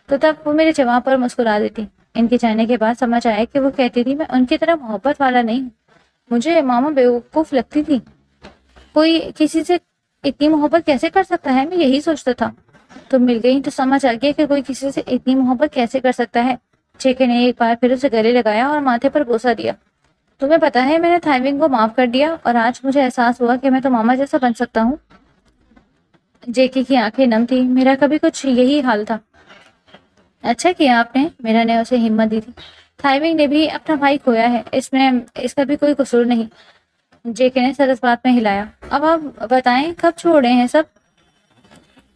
تو تب وہ میرے جواب پر مسکرا دیتی۔ ان کے جانے کے بعد سمجھ آیا کہ وہ کہتی تھی میں ان کی طرح محبت والا نہیں ہوں۔ مجھے ماما بیوقوف لگتی تھی، کوئی کسی سے اتنی محبت کیسے کر سکتا ہے، میں یہی سوچتا تھا۔ تم مل گئی تو سمجھ آ گیا کہ کوئی کسی سے اتنی محبت کیسے کر سکتا ہے۔ جے کے نے ایک بار پھر اسے گلے لگایا اور ماتھے پر بوسہ دیا۔ تمہیں پتا ہے میں نے تھائیونگ کو معاف کر دیا اور آج مجھے احساس ہوا کہ میں تو ماما جیسا بن سکتا ہوں۔ جے کی آنکھیں نم تھی۔ میرا کبھی کچھ یہی حال تھا۔ اچھا کیا آپ نے، میرا نے اسے ہمت دی تھی۔ تھائیونگ نے بھی اپنا بھائی کھویا ہے، اس کا بھی کوئی قصور نہیں۔ جے کے نے سر اس بات میں ہلایا۔ اب آپ بتائیں کب چھوڑے ہیں سب؟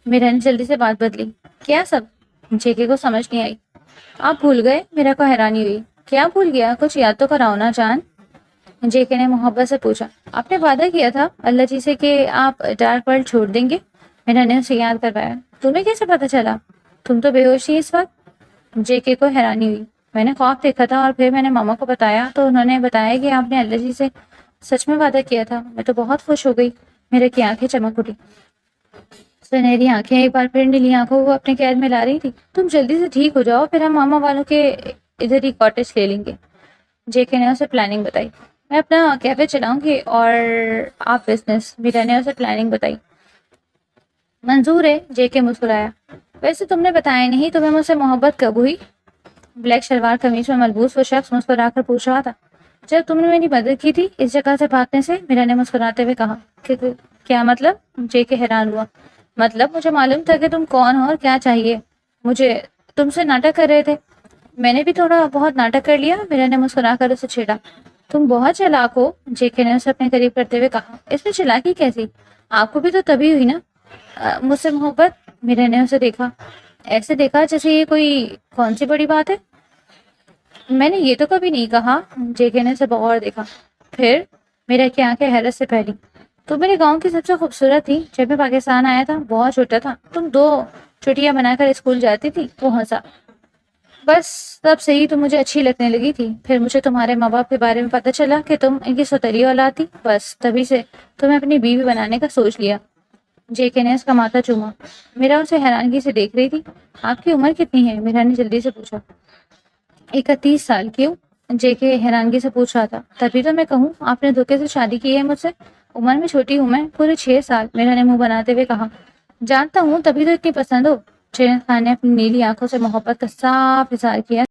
میرا نے جلدی سے بات بدلی۔ کیا سب؟ جے کے کو سمجھ نہیں آئی۔ آپ بھول گئے؟ میرا کو حیرانی ہوئی۔ کیا بھول گیا؟ کچھ یاد تو کراؤ نا جان۔ جے کے نے محبت سے پوچھا۔ آپ نے وعدہ کیا تھا اللہ جی سے کہ آپ ڈارک ورلڈ چھوڑ دیں گے۔ میرا نے اسے یاد کروایا۔ تمہیں کیسے پتا چلا؟ تم تو بے ہوش تھی اس وقت۔ جے کے کو حیرانی ہوئی۔ میں نے خواب دیکھا تھا اور پھر میں نے ماما کو بتایا تو انہوں نے بتایا کہ آپ نے اللہ جی سے سچ میں وعدہ کیا تھا۔ میں تو بہت خوش ہو گئی۔ میرے کی آنکھیں چمک اٹھی۔ سنہری آنکھیں ایک بار پھر نیلی آنکھوں کو اپنے قید میں لا رہی تھی۔ تم جلدی سے ٹھیک ہو جاؤ پھر ہم ماما والوں کے ادھر ہی کاٹیج لے لیں گے۔ جے کے نے اسے پلاننگ بتائی۔ میں اپنا کیفے چلاؤں گی اور آپ بزنس۔ میرا نے اسے پلاننگ بتائی۔ منظور ہے، جے کے مسکرایا۔ ویسے تم نے بتایا نہیں تمہیں مجھ سے محبت کب ہوئی؟ بلیک شلوار قمیض میں ملبوس وہ شخص مسکرا کر پوچھ رہا تھا۔ جب تم نے میری مدد کی تھی اس جگہ سے بھاگنے سے، میرا نے مسکراتے ہوئے کہا۔ کیا مطلب؟ جے کے حیران ہوا۔ مطلب مجھے معلوم تھا کہ تم کون ہو اور کیا چاہیے مجھے، تم سے ناٹک کر رہے تھے۔ میں نے بھی تھوڑا بہت ناٹک کر لیا، میرا نے مسکرا کر اسے چھیڑا۔ تم بہت چالاک ہو، جے کے نے اسے اپنے قریب کرتے ہوئے کہا۔ اس میں چالاکی کیسی؟ آپ کو بھی تو تبھی ہوئی نا مجھ سے محبت؟ میرا نے اسے دیکھا، ایسے دیکھا جیسے یہ کوئی کون سی بڑی بات ہے۔ میں نے یہ تو کبھی نہیں کہا۔ جے کے نے اسے بغور دیکھا۔ پھر؟ میرا کی آنکھیں حیرت سے پھیلی۔ تو میرے گاؤں کی سب سے خوبصورت تھی۔ جب میں پاکستان آیا تھا بہت چھوٹا تھا، تم 2 چٹیاں بنا کر اسکول جاتی تھی۔ وہ ہنسا۔ بس تب سے ہی تم مجھے اچھی لگنے لگی تھی۔ پھر مجھے تمہارے ماں باپ کے بارے میں پتہ چلا کہ تم ان کی سوتیلی اولاد تھی، بس تبھی سے تمہیں اپنی بیوی بنانے کا سوچ لیا۔ جے کے نے اس کا ماتھا چوما۔ میرا اسے حیرانگی سے دیکھ رہی تھی۔ آپ کی عمر کتنی ہے؟ میرا نے جلدی سے پوچھا۔ 31 سال کی ہوں، جے کے حیرانگی سے پوچھ رہا تھا۔ تبھی تو میں کہوں آپ نے دھوکے سے شادی کی ہے مجھ سے۔ عمر میں چھوٹی ہوں میں، پورے 6 سال، میرا نے منہ بناتے ہوئے کہا۔ جانتا ہوں تبھی تو اتنی پسند ہو۔ جنید خان نے اپنی نیلی آنکھوں سے محبت کا صاف اظہار کیا۔